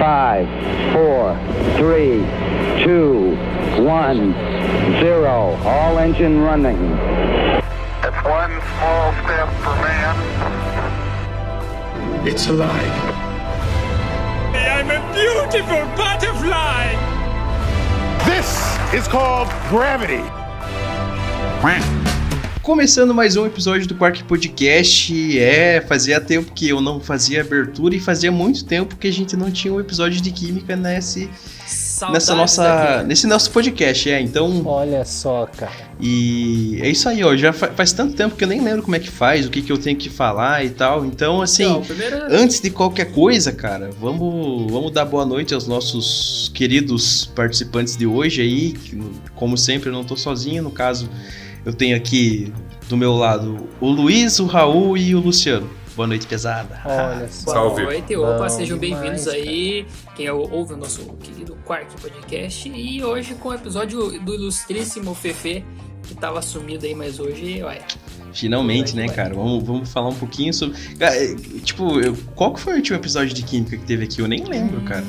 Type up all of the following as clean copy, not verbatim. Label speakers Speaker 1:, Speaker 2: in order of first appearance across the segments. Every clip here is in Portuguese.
Speaker 1: 5, 4, 3, 2, 1, 0. All engine running.
Speaker 2: It's one small step for man.
Speaker 3: It's alive.
Speaker 4: I'm a beautiful butterfly!
Speaker 3: This is called gravity.
Speaker 5: Começando mais um episódio do Quark Podcast. Fazia tempo que eu não fazia abertura e fazia muito tempo que a gente não tinha um episódio de química nesse nosso podcast, então...
Speaker 6: Olha só, cara.
Speaker 5: E é isso aí, ó, já faz tanto tempo que eu nem lembro como é que faz, o que eu tenho que falar e tal, então assim, antes de qualquer coisa, cara, vamos dar boa noite aos nossos queridos participantes de hoje aí, que, como sempre, eu não tô sozinho, no caso, eu tenho aqui do meu lado o Luiz, o Raul e o Luciano. Boa noite, pesada.
Speaker 6: Olha só.
Speaker 4: Salve. Boa noite, opa, sejam
Speaker 6: demais,
Speaker 4: bem-vindos aí, quem ouve o nosso querido Quark Podcast. E hoje com o episódio do ilustríssimo Fefe, que tava sumido aí, mas hoje, ué.
Speaker 5: Finalmente, né, cara? Vamos falar um pouquinho sobre... Cara, qual que foi o último episódio de Química que teve aqui? Eu nem lembro, cara.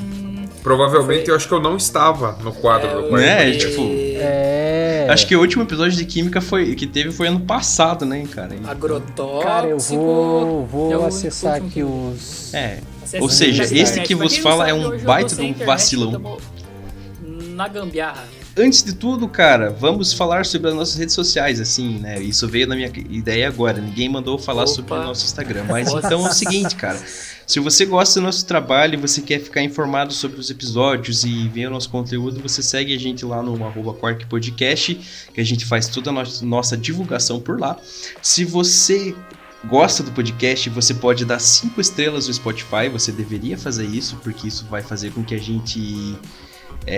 Speaker 7: Provavelmente eu acho que eu não estava no quadro do Quark.
Speaker 5: Acho que o último episódio de Química que teve foi ano passado, né, cara?
Speaker 4: Agrotóxico.
Speaker 6: Cara, eu vou acessar aqui os...
Speaker 5: Ou seja, esse que vos fala é um baita de um vacilão.
Speaker 4: Na gambiarra.
Speaker 5: Antes de tudo, cara, vamos falar sobre as nossas redes sociais, assim, né? Isso veio na minha ideia agora, ninguém mandou falar sobre o nosso Instagram. Mas então é o seguinte, cara, se você gosta do nosso trabalho e você quer ficar informado sobre os episódios e ver o nosso conteúdo, você segue a gente lá no @QuarkPodcast, que a gente faz toda a nossa divulgação por lá. Se você gosta do podcast, você pode dar 5 estrelas no Spotify, você deveria fazer isso, porque isso vai fazer com que a gente...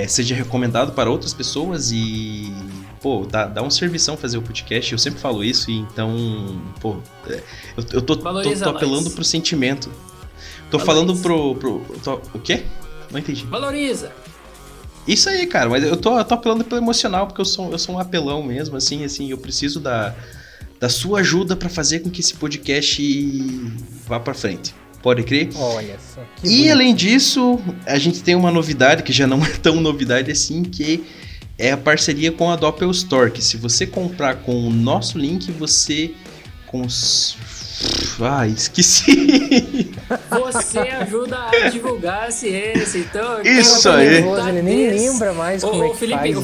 Speaker 5: seja recomendado para outras pessoas e, pô, dá um servição fazer o podcast, eu sempre falo isso, e então, pô, eu tô apelando pro sentimento. Tô falando o quê? Não entendi.
Speaker 4: Valoriza!
Speaker 5: Isso aí, cara, mas eu tô apelando pelo emocional, porque eu sou um apelão mesmo, assim, eu preciso da sua ajuda para fazer com que esse podcast vá pra frente. Pode crer?
Speaker 6: Olha só.
Speaker 5: E bonito. Além disso, a gente tem uma novidade que já não é tão novidade assim, que é a parceria com a Doppel Store, que se você comprar com o nosso link, você... esqueci!
Speaker 4: Você ajuda a divulgar a ciência, então...
Speaker 5: Isso aí!
Speaker 6: Ele nem lembra mais como é que faz
Speaker 4: O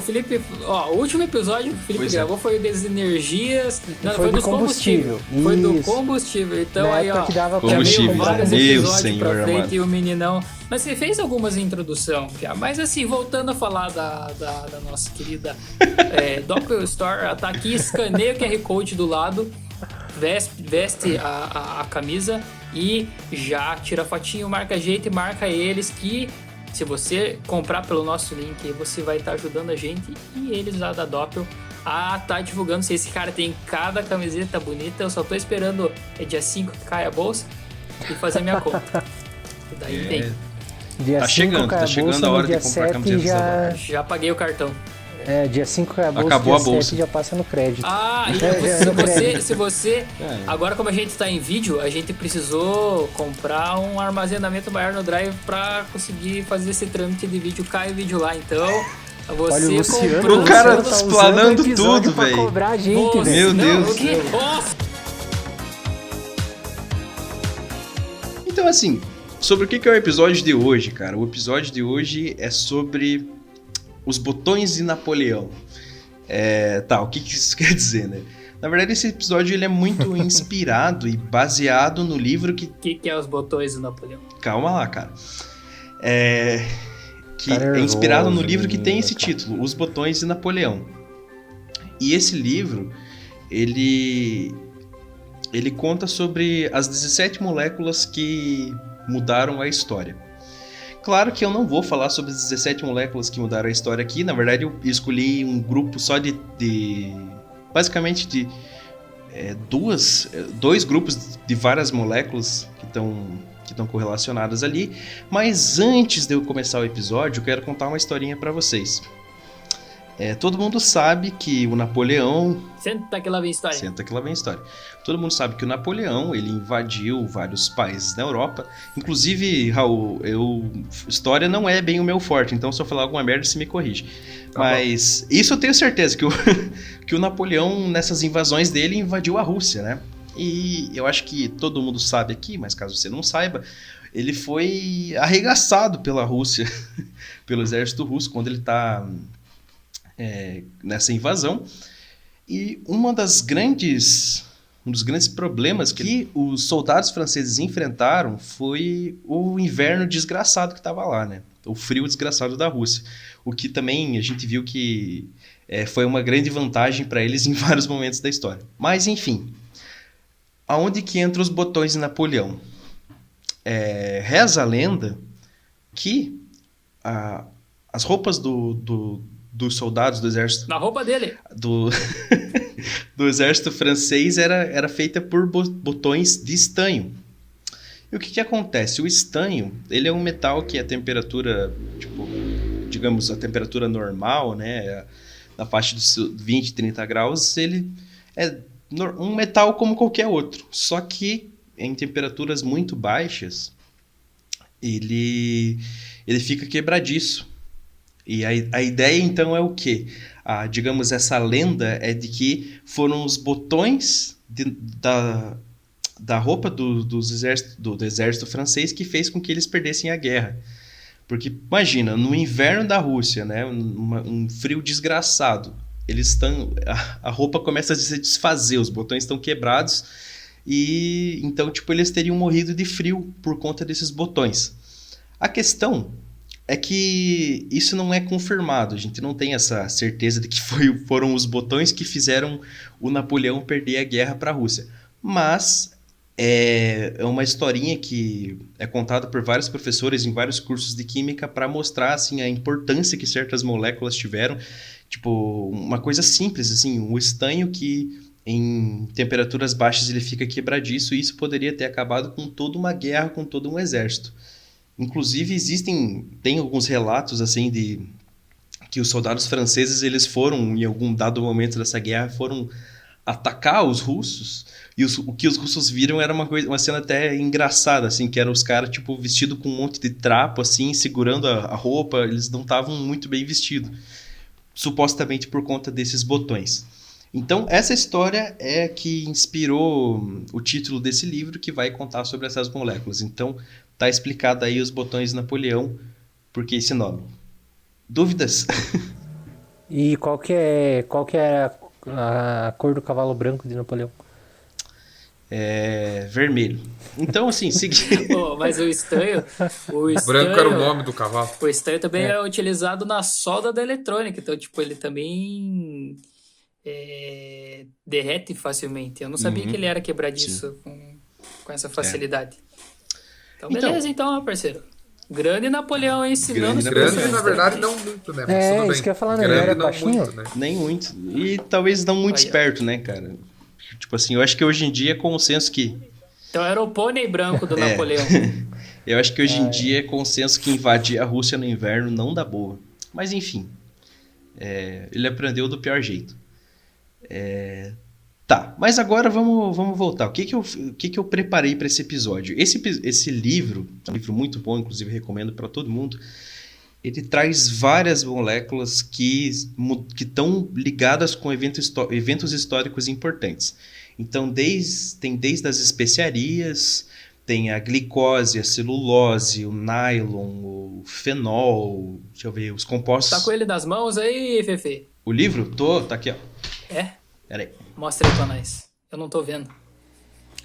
Speaker 4: Felipe, ó, o último episódio que o Felipe gravou foi o das energias... Não,
Speaker 6: foi do combustível.
Speaker 4: Foi do combustível, então aí, ó...
Speaker 5: Combustível,
Speaker 4: meu senhor amado. E o meninão... Mas você fez algumas introduções já, mas assim, voltando a falar da nossa querida Doppel Store, tá aqui, escaneia o QR Code do lado, veste a camisa e já tira a fotinho, marca a gente e marca eles, que se você comprar pelo nosso link, você vai estar ajudando a gente e eles lá da Doppel a tá divulgando. Se esse cara tem cada camiseta bonita, eu só tô esperando dia 5 que cai a bolsa e fazer minha conta. E daí tem.
Speaker 5: Tá chegando a hora de comprar a camiseta.
Speaker 4: Já paguei o cartão.
Speaker 6: Dia 5 é a bolsa,
Speaker 5: acabou
Speaker 6: dia
Speaker 5: a bolsa.
Speaker 6: 7 já passa no crédito.
Speaker 4: Se você... Agora, como a gente tá em vídeo, a gente precisou comprar um armazenamento maior no Drive pra conseguir fazer esse trâmite de vídeo. Cai o vídeo lá, então...
Speaker 6: Olha, o Luciano,
Speaker 5: comprou... O cara tá explanando tudo, velho.
Speaker 6: Cobrar a gente,
Speaker 5: meu Deus. Então, assim... Sobre o que é o episódio de hoje, cara? O episódio de hoje é sobre os botões de Napoleão. O que isso quer dizer, né? Na verdade, esse episódio ele é muito inspirado e baseado no livro que...
Speaker 4: O que é os botões de Napoleão?
Speaker 5: Calma lá, cara. É inspirado no livro que tem esse título, Os Botões de Napoleão. E esse livro, ele conta sobre as 17 moléculas que mudaram a história. Claro que eu não vou falar sobre as 17 moléculas que mudaram a história aqui. Na verdade, eu escolhi um grupo só basicamente de dois grupos de várias moléculas que estão correlacionadas ali. Mas antes de eu começar o episódio, eu quero contar uma historinha para vocês. Todo mundo sabe que o Napoleão...
Speaker 4: Senta que lá vem história.
Speaker 5: Senta que lá vem história. Todo mundo sabe que o Napoleão, ele invadiu vários países na Europa. Inclusive, Raul, história não é bem o meu forte, então se eu falar alguma merda, você me corrige.
Speaker 7: Tá
Speaker 5: Mas
Speaker 7: bom.
Speaker 5: isso eu tenho certeza, que o Napoleão, nessas invasões dele, invadiu a Rússia, né? E eu acho que todo mundo sabe aqui, mas caso você não saiba, ele foi arregaçado pela Rússia, pelo exército russo, quando ele está nessa invasão. E um dos grandes problemas que os soldados franceses enfrentaram foi o inverno desgraçado que estava lá, né? O frio desgraçado da Rússia. O que também a gente viu que foi uma grande vantagem para eles em vários momentos da história. Mas, enfim, aonde que entram os botões de Napoleão? Reza a lenda que as roupas dos soldados do exército...
Speaker 4: Na roupa dele.
Speaker 5: Do exército francês era feita por botões de estanho. E o que acontece? O estanho, ele é um metal que a temperatura, digamos, a temperatura normal, né, na faixa dos 20, 30 graus, ele é um metal como qualquer outro. Só que em temperaturas muito baixas, ele fica quebradiço. E a ideia, então, é o quê? Digamos, essa lenda é de que foram os botões da roupa do exército francês que fez com que eles perdessem a guerra. Porque, imagina, no inverno da Rússia, né, um frio desgraçado, a roupa começa a se desfazer, os botões estão quebrados, e então, eles teriam morrido de frio por conta desses botões. A questão é que isso não é confirmado, a gente não tem essa certeza de que foram os botões que fizeram o Napoleão perder a guerra para a Rússia. Mas é uma historinha que é contada por vários professores em vários cursos de química para mostrar assim, a importância que certas moléculas tiveram. Uma coisa simples, assim, um estanho que em temperaturas baixas ele fica quebradiço, e isso poderia ter acabado com toda uma guerra, com todo um exército. Inclusive, tem alguns relatos assim de que os soldados franceses eles foram, em algum dado momento dessa guerra, foram atacar os russos, e o que os russos viram era uma cena até engraçada, assim, que eram os caras vestidos com um monte de trapo, assim, segurando a roupa, eles não estavam muito bem vestidos, supostamente por conta desses botões. Então, essa história é que inspirou o título desse livro, que vai contar sobre essas moléculas. Então, tá explicado aí os botões de Napoleão, por que esse nome. Dúvidas?
Speaker 6: E qual que é a cor do cavalo branco de Napoleão?
Speaker 5: Vermelho. Então, assim, seguindo...
Speaker 4: Mas o estanho...
Speaker 7: Branco era o nome do cavalo.
Speaker 4: O estanho também é utilizado na solda da eletrônica, então, ele também derrete facilmente. Eu não sabia que ele era quebradiço com essa facilidade. Então, beleza, então, meu parceiro. Grande Napoleão ensinando os
Speaker 7: Grande,
Speaker 4: professores.
Speaker 7: na verdade, não muito, né? Mas tudo bem.
Speaker 6: Isso que eu ia falar, né?
Speaker 7: Grande,
Speaker 6: Ele era
Speaker 7: não
Speaker 6: baixinho?
Speaker 7: muito, né?
Speaker 5: Nem muito. E talvez não muito esperto, né, cara? Eu acho que hoje em dia é consenso que...
Speaker 4: Então era o pônei branco do Napoleão.
Speaker 5: Eu acho que hoje em dia é consenso que invadir a Rússia no inverno não dá boa. Mas, enfim. Ele aprendeu do pior jeito. Tá, mas agora vamos voltar. O que eu preparei para esse episódio? Esse livro, é um livro muito bom, inclusive recomendo para todo mundo. Ele traz várias moléculas que estão ligadas com eventos históricos importantes. Então, tem desde as especiarias, tem a glicose, a celulose, o nylon, o fenol, deixa eu ver, os compostos...
Speaker 4: Tá com ele nas mãos aí, Fefe?
Speaker 5: O livro? Tá aqui, ó. Pera aí.
Speaker 4: Mostra aí pra nós. Eu não tô vendo.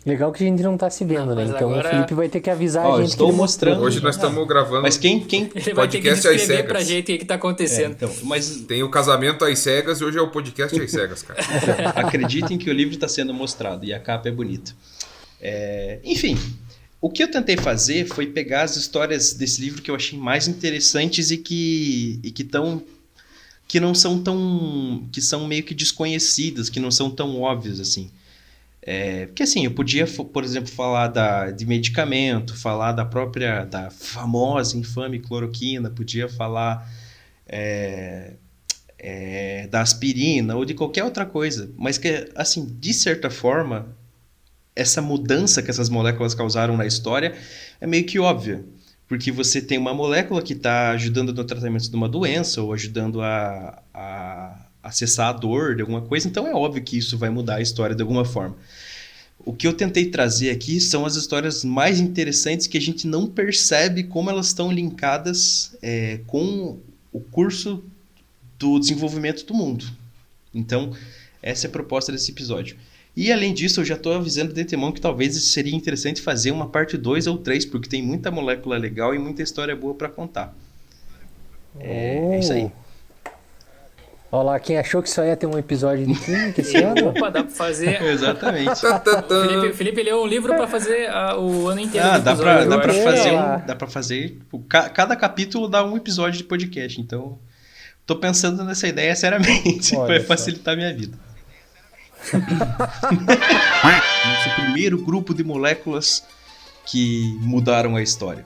Speaker 6: Legal que a gente não tá se vendo, né? Então
Speaker 4: agora...
Speaker 6: o Felipe vai ter que avisar a gente
Speaker 5: estou
Speaker 6: que ele
Speaker 5: mostrando.
Speaker 7: Hoje nós estamos gravando.
Speaker 5: Mas quem
Speaker 4: Ele vai ter que
Speaker 7: podcast às
Speaker 4: descrever
Speaker 7: cegas.
Speaker 4: pra gente o que tá acontecendo.
Speaker 5: mas
Speaker 7: Tem o casamento às cegas e hoje é o podcast às cegas, cara.
Speaker 5: acreditem que o livro está sendo mostrado e a capa é bonita. Enfim, o que eu tentei fazer foi pegar as histórias desse livro que eu achei mais interessantes e que não são tão... que são meio que desconhecidas, que não são tão óbvias assim. Porque assim, eu podia, por exemplo, falar de medicamento, falar da famosa, infame cloroquina, podia falar da aspirina ou de qualquer outra coisa, mas que, assim, de certa forma, essa mudança que essas moléculas causaram na história é meio que óbvia, porque você tem uma molécula que está ajudando no tratamento de uma doença ou ajudando a cessar a dor de alguma coisa, então é óbvio que isso vai mudar a história de alguma forma. O que eu tentei trazer aqui são as histórias mais interessantes que a gente não percebe como elas estão linkadas com o curso do desenvolvimento do mundo. Então, essa é a proposta desse episódio. E, além disso, eu já estou avisando de antemão que talvez seria interessante fazer uma parte 2 ou 3, porque tem muita molécula legal e muita história boa para contar. É isso aí.
Speaker 6: Olha lá, quem achou que só ia ter um episódio de química esse ano?
Speaker 4: Opa, dá pra fazer.
Speaker 5: Exatamente.
Speaker 4: O Felipe leu um livro pra fazer o ano inteiro.
Speaker 5: Dá pra fazer
Speaker 6: agora.
Speaker 5: dá pra fazer. Cada capítulo dá um episódio de podcast. Então, tô pensando nessa ideia seriamente.
Speaker 6: Olha
Speaker 5: Vai
Speaker 6: só.
Speaker 5: facilitar a minha vida. Nosso primeiro grupo de moléculas que mudaram a história.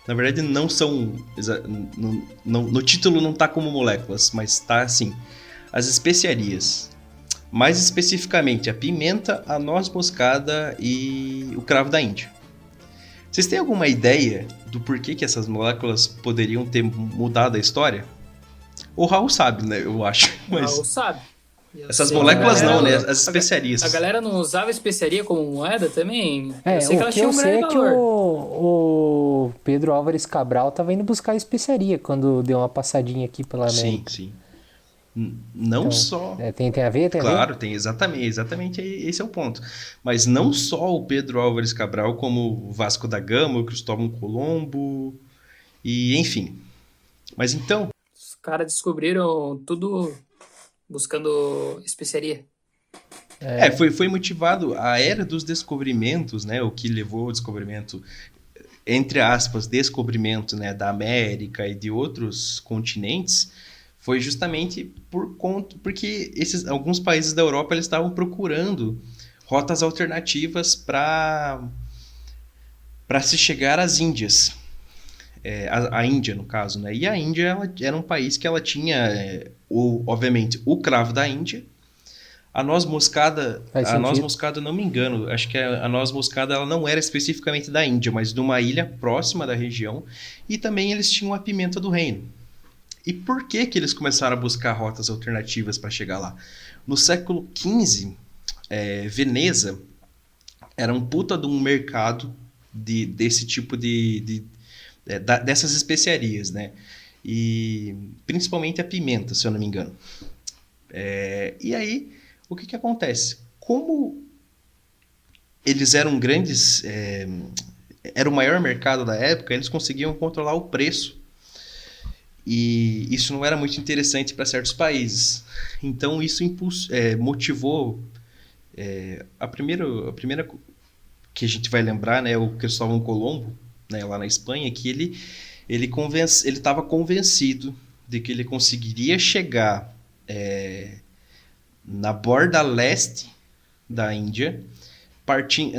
Speaker 5: Na verdade, não são. No título não tá como moléculas, mas tá assim. As especiarias. Mais especificamente, a pimenta, a noz moscada e o cravo da Índia. Vocês têm alguma ideia do porquê que essas moléculas poderiam ter mudado a história? O Raul sabe, né? Eu acho. Mas
Speaker 4: Raul sabe.
Speaker 5: essas
Speaker 4: sei,
Speaker 5: moléculas
Speaker 4: a galera-
Speaker 5: não, né? As especiarias.
Speaker 4: A galera não usava especiaria como moeda também?
Speaker 6: É,
Speaker 4: Eu sei que
Speaker 6: o
Speaker 4: elas
Speaker 6: que eu
Speaker 4: tinham um
Speaker 6: sei
Speaker 4: grande
Speaker 6: é que
Speaker 4: valor.
Speaker 6: o Pedro Álvares Cabral tava indo buscar especiaria quando deu uma passadinha aqui pela América.
Speaker 5: Sim. Não
Speaker 6: Então,
Speaker 5: só.
Speaker 6: tem a ver? Tem a ver?
Speaker 5: Claro, tem exatamente esse é o ponto. Mas não só o Pedro Álvares Cabral, como o Vasco da Gama, o Cristóvão Colombo, e enfim. Mas então,
Speaker 4: Os caras descobriram tudo buscando especiaria.
Speaker 5: foi motivado a era dos descobrimentos, né? O que levou ao descobrimento, entre aspas, descobrimento, né, da América e de outros continentes, foi justamente porque alguns países da Europa eles estavam procurando rotas alternativas para se chegar às Índias. A Índia, no caso, né? E a Índia ela era um país que ela tinha, obviamente, o cravo da Índia. A noz moscada,
Speaker 6: Faz
Speaker 5: a noz
Speaker 6: sentido.
Speaker 5: moscada, não me engano, acho que a noz moscada ela não era especificamente da Índia, mas de uma ilha próxima da região. E também eles tinham a pimenta do reino. E por que eles começaram a buscar rotas alternativas para chegar lá? No século XV, Veneza era um puta de um mercado desse tipo dessas especiarias, né? E principalmente a pimenta, se eu não me engano. E aí, o que acontece? Como eles eram grandes, era o maior mercado da época, eles conseguiam controlar o preço. E isso não era muito interessante para certos países. Então isso motivou a primeira que a gente vai lembrar, né, o Cristóvão Colombo, né, lá na Espanha, que ele estava convencido de que ele conseguiria chegar na borda leste da Índia,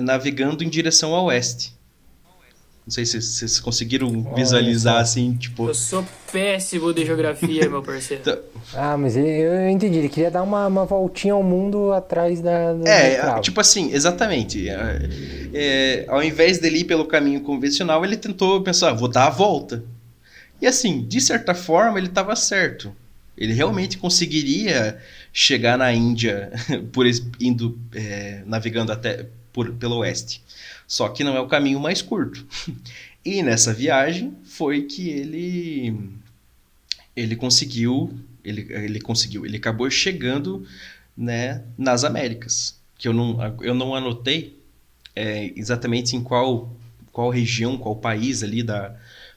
Speaker 5: navegando em direção ao oeste. Não sei se vocês conseguiram visualizar assim, tipo.
Speaker 4: Eu sou péssimo de geografia, meu parceiro.
Speaker 6: Ah, mas eu entendi. Ele queria dar uma voltinha ao mundo atrás do cravo.
Speaker 5: Tipo assim, exatamente. Ao invés dele ir pelo caminho convencional, ele tentou pensar, vou dar a volta. E assim, de certa forma, ele estava certo. Ele realmente conseguiria chegar na Índia navegando pelo oeste. Só que não é o caminho mais curto. E nessa viagem foi que ele acabou chegando, né, nas Américas. Que eu não anotei exatamente em qual região, qual país ali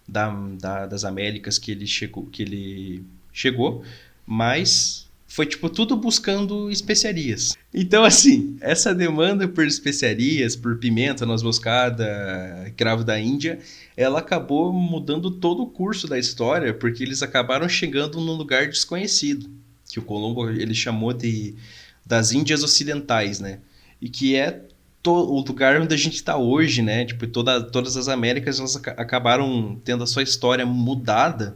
Speaker 5: das Américas que ele chegou, mas foi tipo tudo buscando especiarias. Então, assim, essa demanda por especiarias, por pimenta, noz moscada, cravo da Índia, ela acabou mudando todo o curso da história, porque eles acabaram chegando num lugar desconhecido, que o Colombo ele chamou das Índias Ocidentais, né? E que é o lugar onde a gente está hoje, né? Tipo, todas as Américas elas acabaram tendo a sua história mudada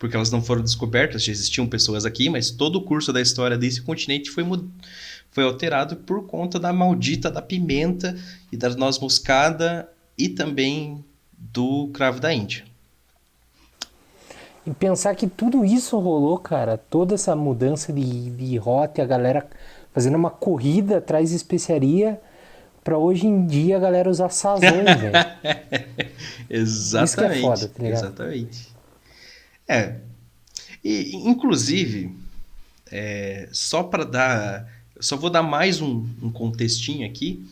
Speaker 5: porque elas não foram descobertas, já existiam pessoas aqui, mas todo o curso da história desse continente foi alterado por conta da maldita da pimenta e da noz moscada e também do cravo da Índia.
Speaker 6: E pensar que tudo isso rolou, cara, toda essa mudança de rota, a galera fazendo uma corrida atrás de especiaria, pra hoje em dia a galera usar sazon, velho.
Speaker 5: Exatamente.
Speaker 6: Isso que é foda, tá ligado?
Speaker 5: Exatamente. E, inclusive, só vou dar mais um contextinho aqui,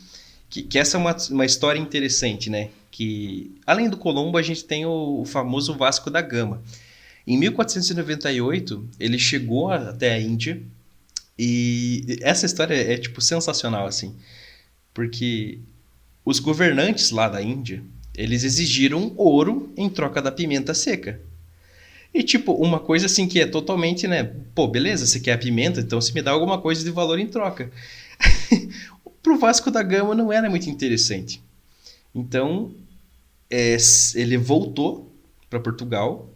Speaker 5: que essa é uma história interessante, né? Que, além do Colombo, a gente tem o famoso Vasco da Gama. Em 1498, ele chegou até a Índia, e essa história é, tipo, sensacional, assim, porque os governantes lá da Índia, eles exigiram ouro em troca da pimenta seca. E, tipo, uma coisa assim que é totalmente, né? Pô, beleza, você quer a pimenta, então você me dá alguma coisa de valor em troca. Pro Vasco da Gama não era muito interessante. Então, ele voltou para Portugal.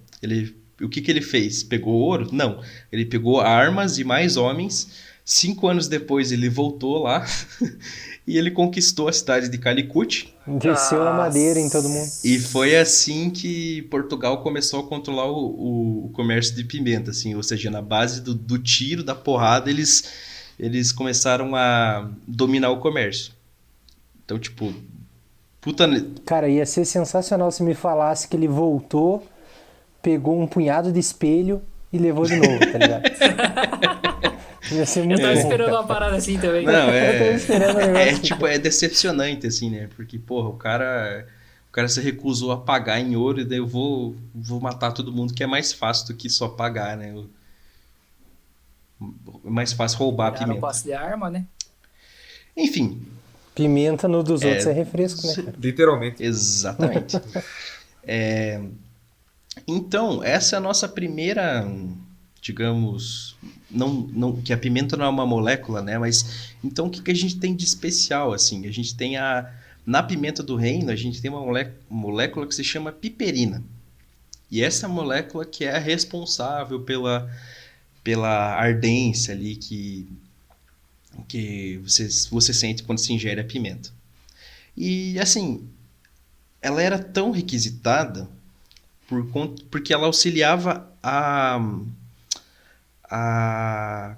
Speaker 5: O que ele fez? Pegou ouro? Não. Ele pegou armas e mais homens. 5 anos depois ele voltou lá e ele conquistou a cidade de Calicut.
Speaker 6: Desceu a madeira em todo mundo.
Speaker 5: E foi assim que Portugal começou a controlar o comércio de pimenta, assim, ou seja, na base do tiro, da porrada, eles começaram a dominar o comércio. Então, tipo, puta...
Speaker 6: Cara, ia ser sensacional se me falasse que ele voltou, pegou um punhado de espelho e levou de novo, tá ligado? Ia ser muito
Speaker 4: Eu tava
Speaker 6: bom,
Speaker 4: esperando
Speaker 6: cara.
Speaker 4: uma parada assim também.
Speaker 5: Não,
Speaker 6: Eu tava esperando um negócio assim.
Speaker 5: tipo, é decepcionante, assim, né? Porque, porra, o cara se recusou a pagar em ouro e daí eu vou matar todo mundo, que é mais fácil do que só pagar, né? É mais fácil roubar a
Speaker 4: Era
Speaker 5: pimenta.
Speaker 4: um passe de arma, né?
Speaker 5: Enfim,
Speaker 6: Pimenta no dos outros é refresco, né, cara?
Speaker 7: Literalmente.
Speaker 5: exatamente. Então, essa é a nossa primeira, digamos, não, que a pimenta não é uma molécula, né? Mas então o que a gente tem de especial, assim? A gente tem na pimenta do reino, a gente tem uma molécula que se chama piperina. E essa molécula que é a responsável pela ardência ali que você sente quando se ingere a pimenta. E assim, ela era tão requisitada porque ela auxiliava a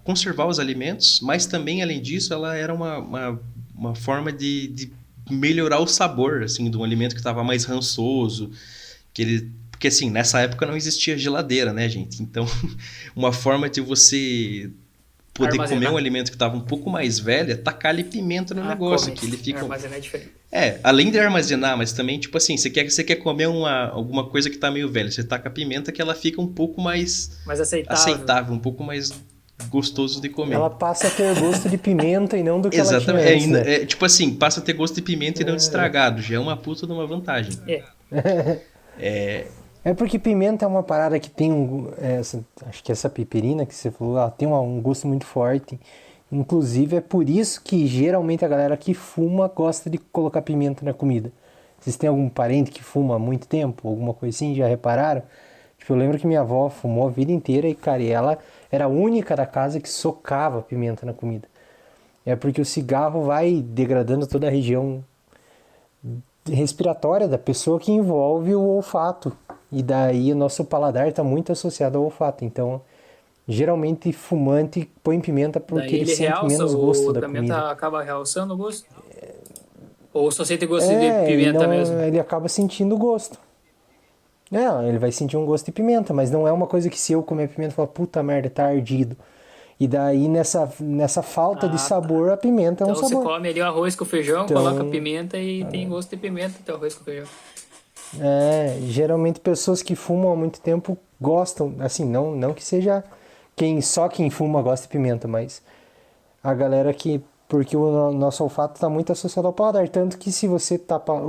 Speaker 5: conservar os alimentos, mas também, além disso, ela era uma forma de melhorar o sabor, assim, de um alimento que estava mais rançoso, porque assim, nessa época não existia geladeira, né, gente? Então, uma forma de você poder comer um alimento que estava um pouco mais velho é tacar-lhe pimenta no negócio, que ele fica...
Speaker 4: Armazenar é diferente.
Speaker 5: Além de armazenar, mas também, tipo assim, você quer comer alguma coisa que tá meio velha, você taca a pimenta que ela fica um pouco mais aceitável, um pouco mais gostoso de comer.
Speaker 6: Ela passa a ter gosto de pimenta e não do que ela tinha antes, né?
Speaker 5: Tipo assim, passa a ter gosto de pimenta e não de estragado, já é uma puta de uma vantagem.
Speaker 6: É porque pimenta é uma parada que tem acho que essa piperina que você falou, ela tem um gosto muito forte. Inclusive é por isso que geralmente a galera que fuma gosta de colocar pimenta na comida. Vocês têm algum parente que fuma há muito tempo? Alguma coisa assim? Já repararam? Tipo, eu lembro que minha avó fumou a vida inteira e, cara, ela era a única da casa que socava pimenta na comida. É porque o cigarro vai degradando toda a região respiratória da pessoa que envolve o olfato. E daí o nosso paladar está muito associado ao olfato. Então, geralmente fumante põe pimenta porque ele sente menos gosto da comida. A
Speaker 4: pimenta acaba realçando o gosto? Ou só sente gosto de pimenta mesmo?
Speaker 6: Ele acaba sentindo gosto. Ele vai sentir um gosto de pimenta, mas não é uma coisa que se eu comer pimenta eu falo, puta merda, tá ardido. E daí nessa falta de sabor, a pimenta é um sabor.
Speaker 4: Então você come ali o arroz com feijão, coloca pimenta e tem gosto de pimenta o arroz com feijão.
Speaker 6: Geralmente pessoas que fumam há muito tempo gostam, assim, não que seja só quem fuma gosta de pimenta, mas a galera porque o nosso olfato está muito associado ao paladar, tanto que se você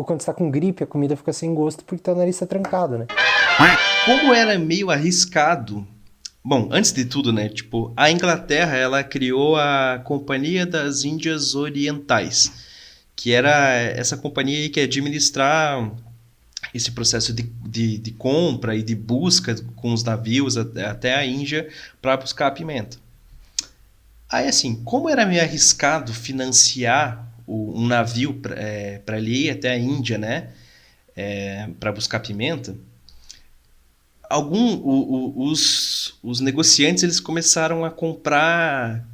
Speaker 6: quando está com gripe, a comida fica sem gosto porque teu nariz está trancado, né?
Speaker 5: Como era meio arriscado, bom, antes de tudo, né, tipo, a Inglaterra, ela criou a Companhia das Índias Orientais, que era essa companhia que ia administrar esse processo de compra e de busca com os navios até a Índia para buscar a pimenta. Aí, assim, como era meio arriscado financiar um navio para ele ir até a Índia, né, para buscar pimenta, os negociantes eles começaram a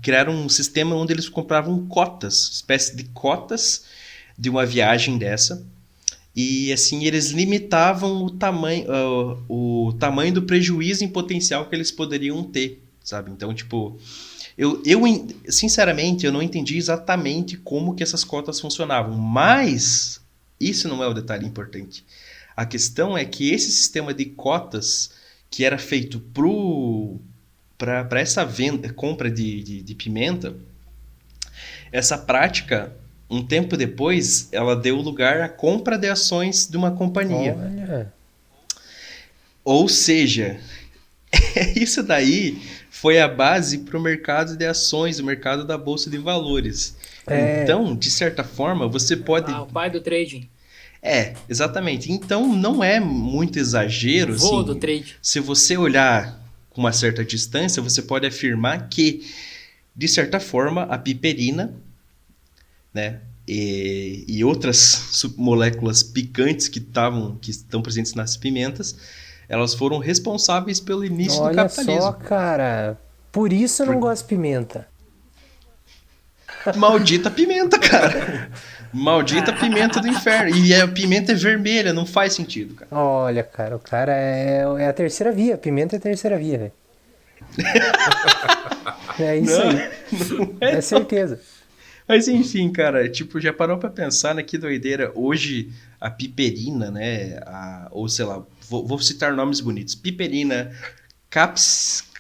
Speaker 5: criaram um sistema onde eles compravam cotas, espécie de cotas de uma viagem dessa, e assim eles limitavam o tamanho do prejuízo em potencial que eles poderiam ter, sabe? Então, tipo, eu sinceramente eu não entendi exatamente como que essas cotas funcionavam, mas isso não é o detalhe importante. A questão é que esse sistema de cotas que era feito para essa compra de pimenta, essa prática, um tempo depois, ela deu lugar à compra de ações de uma companhia.
Speaker 6: Olha.
Speaker 5: Ou seja, isso daí foi a base para o mercado de ações, o mercado da Bolsa de Valores. Então, de certa forma, você pode...
Speaker 4: o pai do trading.
Speaker 5: Exatamente. Então, não é muito exagero, assim,
Speaker 4: do trade.
Speaker 5: se você olhar com uma certa distância, você pode afirmar que, de certa forma, a piperina, né, e outras moléculas picantes que estão presentes nas pimentas, elas foram responsáveis pelo início do capitalismo.
Speaker 6: Olha só, cara. Por isso eu não gosto de pimenta.
Speaker 5: Maldita pimenta, cara. Maldita pimenta do inferno. E a pimenta é vermelha, não faz sentido, cara.
Speaker 6: Olha, cara, o cara é a terceira via. Pimenta é a terceira via, velho. É isso
Speaker 5: Não,
Speaker 6: aí.
Speaker 5: não
Speaker 6: É certeza.
Speaker 5: Mas enfim, cara, tipo, já parou pra pensar, né? Que doideira. Hoje, a piperina, né? Ou sei lá, vou citar nomes bonitos. Piperina,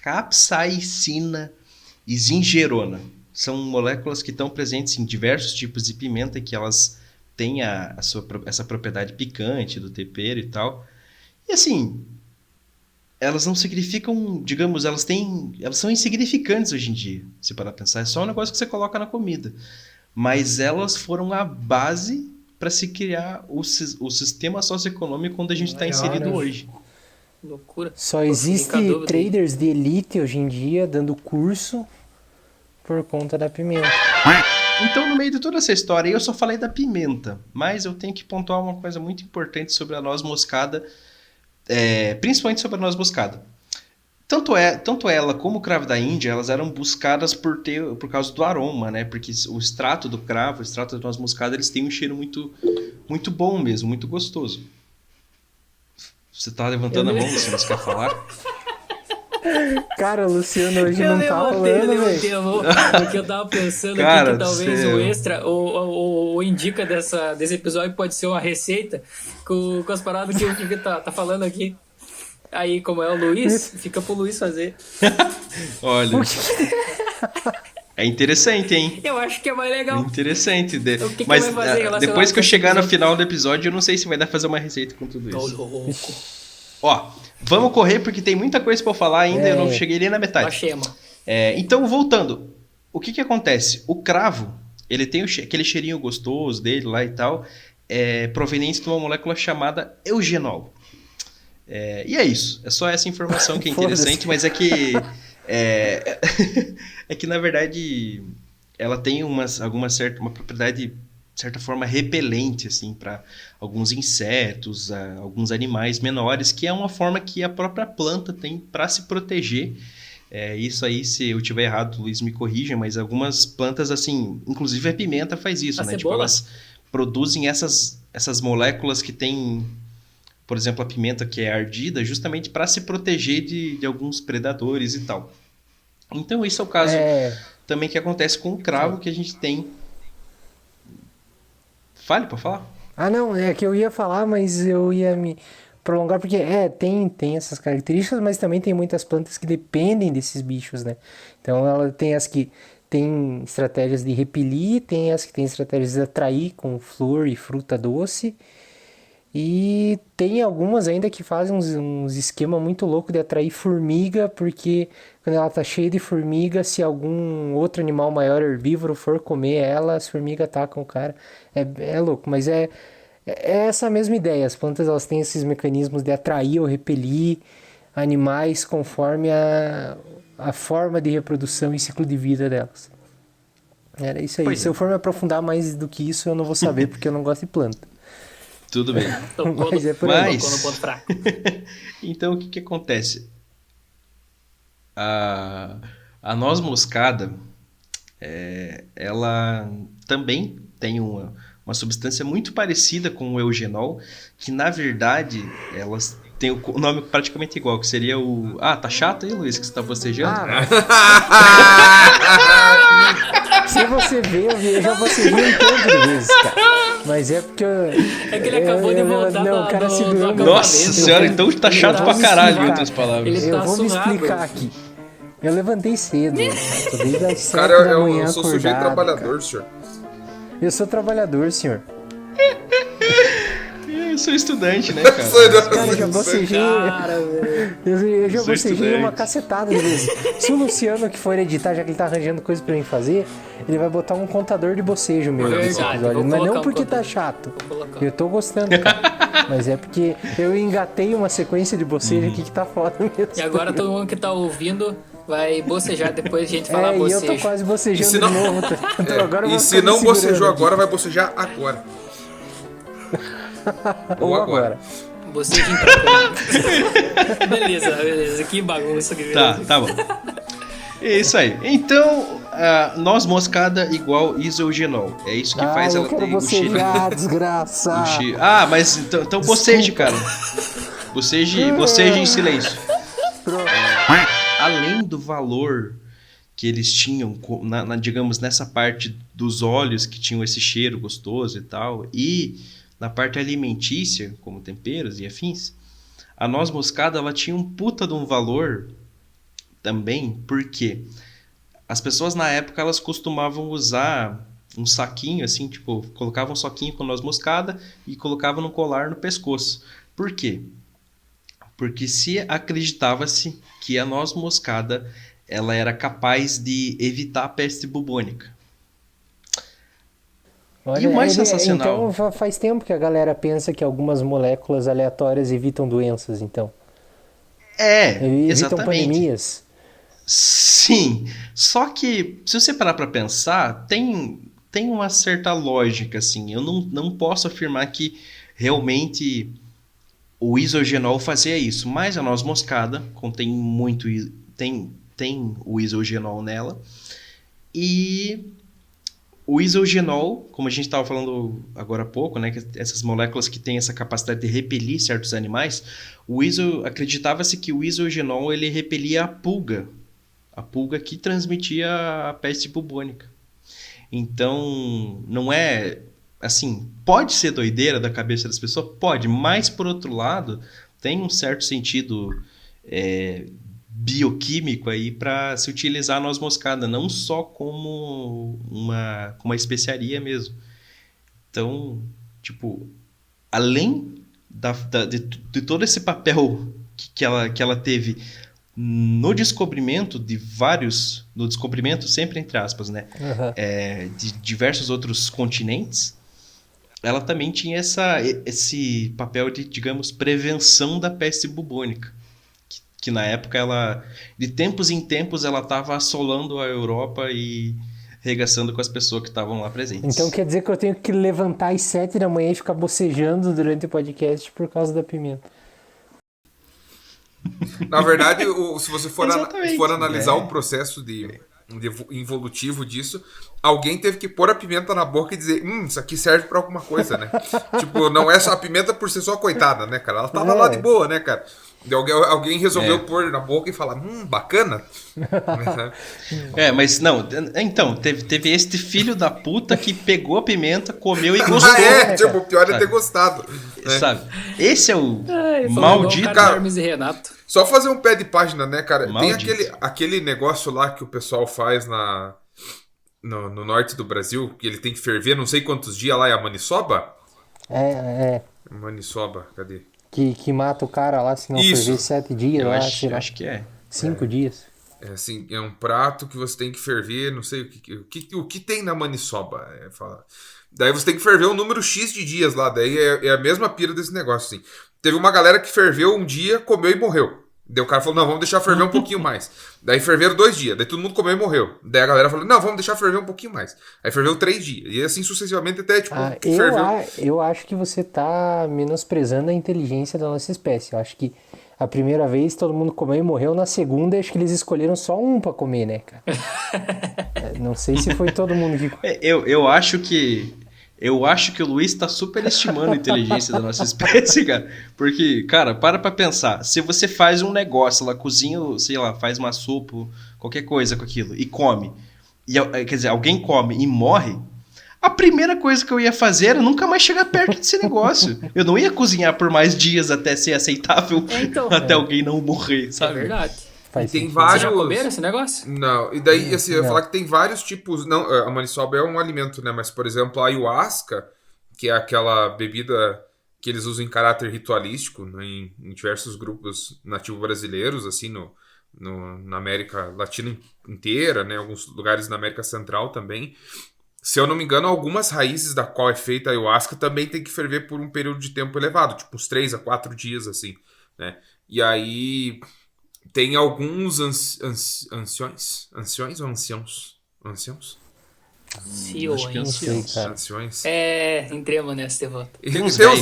Speaker 5: capsaicina e zingerona. São moléculas que estão presentes em diversos tipos de pimenta que elas têm essa propriedade picante do tempero e tal. E assim, elas não significam, digamos, elas são insignificantes hoje em dia, se parar pra pensar. É só um negócio que você coloca na comida. Mas elas foram a base para se criar o sistema socioeconômico onde a gente está inserido hoje.
Speaker 4: Loucura.
Speaker 6: Só existe traders de elite hoje em dia dando curso por conta da pimenta.
Speaker 5: Então, no meio de toda essa história, eu só falei da pimenta, mas eu tenho que pontuar uma coisa muito importante sobre a noz moscada, principalmente sobre a noz moscada. Tanto ela como o cravo da Índia, elas eram buscadas por causa do aroma, né? Porque o extrato do cravo, o extrato da noz moscada, eles têm um cheiro muito, muito bom mesmo, muito gostoso. Você tá levantando a mão, você quer falar?
Speaker 6: Cara, o Luciano hoje não tá falando, velho.
Speaker 4: Porque eu tava pensando
Speaker 5: Cara,
Speaker 4: aqui que talvez o extra, o indica desse episódio pode ser uma receita com as paradas que o Kiki tá falando aqui. Aí, como é o Luiz, fica pro Luiz fazer.
Speaker 5: Olha, é interessante, hein?
Speaker 4: Eu acho que é mais legal.
Speaker 5: Interessante.
Speaker 4: O que
Speaker 5: Mas
Speaker 4: vai fazer relacionado
Speaker 5: depois que eu
Speaker 4: com
Speaker 5: chegar no
Speaker 4: esse
Speaker 5: final do episódio, eu não sei se vai dar pra fazer uma receita com tudo isso.
Speaker 4: louco.
Speaker 5: Ó, vamos correr porque tem muita coisa pra eu falar ainda, eu não cheguei nem na metade.
Speaker 4: Achei, mano.
Speaker 5: Então, voltando. O que acontece? O cravo, ele tem aquele cheirinho gostoso dele lá e tal, proveniente de uma molécula chamada eugenol. E é isso. É só essa informação que é interessante, mas é que na verdade ela tem uma propriedade de certa forma repelente assim para alguns insetos, alguns animais menores, que é uma forma que a própria planta tem para se proteger. Isso aí, se eu tiver errado, o Luiz me corrija, mas algumas plantas assim, inclusive a pimenta faz isso, né? Tipo, elas produzem essas moléculas que têm, por exemplo, a pimenta que é ardida, justamente para se proteger de alguns predadores e tal. Então, isso é o caso também que acontece com o cravo, que a gente tem. Fale, pode falar.
Speaker 6: Ah, não, é que eu ia falar, mas eu ia me prolongar, porque tem essas características, mas também tem muitas plantas que dependem desses bichos, né? Então, ela tem as que tem estratégias de repelir, tem as que tem estratégias de atrair com flor e fruta doce. E tem algumas ainda que fazem uns esquemas muito loucos de atrair formiga, porque quando ela tá cheia de formiga, se algum outro animal maior herbívoro for comer ela, as formigas atacam o cara. É louco, mas É essa mesma ideia. As plantas elas têm esses mecanismos de atrair ou repelir animais conforme a forma de reprodução e ciclo de vida delas. Era isso aí.
Speaker 5: Pois
Speaker 6: Se eu for me aprofundar mais do que isso, eu não vou saber, porque eu não gosto de planta.
Speaker 5: Tudo bem.
Speaker 6: Mas é por aí.
Speaker 4: Tocou no ponto fraco.
Speaker 5: Então, o que acontece? A noz moscada, ela também tem uma substância muito parecida com o eugenol, que na verdade elas têm o nome praticamente igual, que seria o... Ah, tá chato aí, Luiz, que você tá bocejando?
Speaker 6: Se você ver, eu já bocejei um tanto de vezes, cara. Mas é porque eu...
Speaker 4: É que ele acabou de voltar
Speaker 6: Não, o cara segurou meu...
Speaker 5: Nossa senhora, então tá chato pra caralho, em outras palavras.
Speaker 4: Ele
Speaker 6: Eu
Speaker 4: tá
Speaker 6: vou me
Speaker 4: surrado.
Speaker 6: explicar aqui. Eu levantei cedo. Tô desde as 7
Speaker 7: Cara,
Speaker 6: da manhã
Speaker 7: eu sou sujeito
Speaker 6: acordado,
Speaker 7: trabalhador,
Speaker 6: cara.
Speaker 7: senhor.
Speaker 6: Eu sou trabalhador, senhor.
Speaker 5: Eu sou estudante, né, cara?
Speaker 6: Cara, eu já bocejei.
Speaker 4: Cara, velho.
Speaker 6: Eu já
Speaker 5: Sou
Speaker 6: bocejei
Speaker 5: estudante.
Speaker 6: uma cacetada de vezes. Se o Luciano que for editar, já que ele tá arranjando coisa pra mim fazer, ele vai botar um contador de bocejo meu nesse
Speaker 4: Verdade,
Speaker 6: episódio.
Speaker 4: vou
Speaker 6: Mas
Speaker 4: colocar
Speaker 6: não
Speaker 4: um
Speaker 6: porque tá
Speaker 4: contador.
Speaker 6: chato.
Speaker 4: Vou colocar.
Speaker 6: Eu tô gostando, cara. Mas é porque eu engatei uma sequência de bocejo aqui que tá foda mesmo.
Speaker 4: E agora todo mundo que tá ouvindo vai bocejar depois de a gente falar
Speaker 6: E eu
Speaker 4: bocejo.
Speaker 6: tô quase bocejando
Speaker 7: E se não-
Speaker 6: de novo. Então agora eu vou
Speaker 7: E se
Speaker 6: ficar me
Speaker 7: não
Speaker 6: segurando
Speaker 7: bocejou
Speaker 6: aqui.
Speaker 7: agora, vai bocejar agora.
Speaker 6: Ou agora.
Speaker 4: Bocejinho pra cá. Beleza. Que bagunça que virou.
Speaker 5: Tá bom. É isso aí. Então, noz moscada igual isogenol. É isso que faz
Speaker 6: eu
Speaker 5: ela
Speaker 6: quero
Speaker 5: ter o cheiro.
Speaker 6: bocejar, desgraça.
Speaker 5: Ah, mas então boceje, cara. Boceje em silêncio. Além do valor que eles tinham, digamos, nessa parte dos óleos que tinham esse cheiro gostoso e tal, e na parte alimentícia, como temperos e afins, a noz moscada ela tinha um puta de um valor também, porque as pessoas na época elas costumavam usar um saquinho assim, tipo, colocavam um saquinho com noz moscada e colocavam no colar no pescoço. Por quê? Porque se acreditava-se que a noz moscada ela era capaz de evitar a peste bubônica.
Speaker 6: Olha,
Speaker 5: E o mais sensacional-
Speaker 6: Então faz tempo que a galera pensa que algumas moléculas aleatórias evitam doenças, então. Evitam
Speaker 5: Exatamente.
Speaker 6: pandemias.
Speaker 5: Sim, só que se você parar para pensar, tem uma certa lógica, assim. Eu não posso afirmar que realmente o isogenol fazia isso, mas a noz moscada contém muito, tem o isogenol nela, e o isogenol, como a gente estava falando agora há pouco, né, que essas moléculas que têm essa capacidade de repelir certos animais, acreditava-se que o isogenol ele repelia a pulga que transmitia a peste bubônica. Então, não é assim, pode ser doideira da cabeça das pessoas? Pode, mas por outro lado, tem um certo sentido bioquímico aí para se utilizar a noz moscada, não só como uma especiaria mesmo. Então, tipo, além de todo esse papel que ela teve no descobrimento sempre entre aspas, né, de diversos outros continentes, ela também tinha esse papel de, digamos, prevenção da peste bubônica, que na época de tempos em tempos ela estava assolando a Europa e regaçando com as pessoas que estavam lá presentes.
Speaker 6: Então quer dizer que eu tenho que levantar às 7 da manhã e ficar bocejando durante o podcast por causa da pimenta.
Speaker 7: Na verdade, se você for
Speaker 5: Exatamente.
Speaker 7: analisar o processo involutivo disso, alguém teve que pôr a pimenta na boca e dizer, isso aqui serve pra alguma coisa, né? Tipo, não é só a pimenta por ser só coitada, né, cara? Ela tava lá de boa, né, cara? Alguém resolveu pôr na boca e falar, bacana.
Speaker 5: Mas não, então, teve este filho da puta que pegou a pimenta, comeu e gostou.
Speaker 7: Tipo, o pior é ter gostado. Né?
Speaker 5: Sabe? Esse é o
Speaker 4: Falou
Speaker 5: maldito...
Speaker 4: igual o cara do Hermes e Renato.
Speaker 7: Só fazer um pé de página, né, cara?
Speaker 5: Maldito.
Speaker 7: Tem aquele negócio lá que o pessoal faz no norte do Brasil, que ele tem que ferver não sei quantos dias lá, é a maniçoba? Maniçoba, cadê?
Speaker 6: Que mata o cara lá, se não
Speaker 7: Isso.
Speaker 6: ferver 7 dias
Speaker 5: Eu
Speaker 6: lá,
Speaker 5: acho,
Speaker 6: sei lá,
Speaker 5: acho que é.
Speaker 6: 5 dias.
Speaker 7: É assim, é um prato que você tem que ferver, não sei o que tem na maniçoba. Daí você tem que ferver um número X de dias lá. Daí é a mesma pira desse negócio, assim. Teve uma galera que ferveu um dia, comeu e morreu. Daí o cara falou, não, vamos deixar ferver um pouquinho mais. Daí ferveram 2 dias. Daí todo mundo comeu e morreu. Daí a galera falou, não, vamos deixar ferver um pouquinho mais. Aí ferveu 3 dias. E assim sucessivamente até, tipo, ferveu.
Speaker 6: Eu acho que você tá menosprezando a inteligência da nossa espécie. Eu acho que a primeira vez todo mundo comeu e morreu. Na segunda, acho que eles escolheram só um pra comer, né, cara? Não sei se foi todo mundo que...
Speaker 5: Eu acho que o Luiz tá superestimando a inteligência da nossa espécie, cara. Porque, cara, para pra pensar. Se você faz um negócio lá, cozinha, sei lá, faz uma sopa, qualquer coisa com aquilo, e come. Quer dizer, alguém come e morre. A primeira coisa que eu ia fazer era nunca mais chegar perto desse negócio. Eu não ia cozinhar por mais dias até ser aceitável, até alguém não morrer, sabe?
Speaker 4: É verdade.
Speaker 7: Tem vários...
Speaker 4: Vocês já comeram esse negócio?
Speaker 7: Não, e daí, assim, eu ia falar que tem vários tipos... Não, a maniçoba é um alimento, né? Mas, por exemplo, a ayahuasca, que é aquela bebida que eles usam em caráter ritualístico, né, em diversos grupos nativo-brasileiros, assim, na América Latina inteira, né? Alguns lugares na América Central também. Se eu não me engano, algumas raízes da qual é feita a ayahuasca também tem que ferver por um período de tempo elevado, tipo uns 3 a 4 dias, assim, né? E aí... Tem alguns anciões ou anciãos? Anciãos? Anciões.
Speaker 4: Entremos nessa de volta.
Speaker 7: Tem os velhos,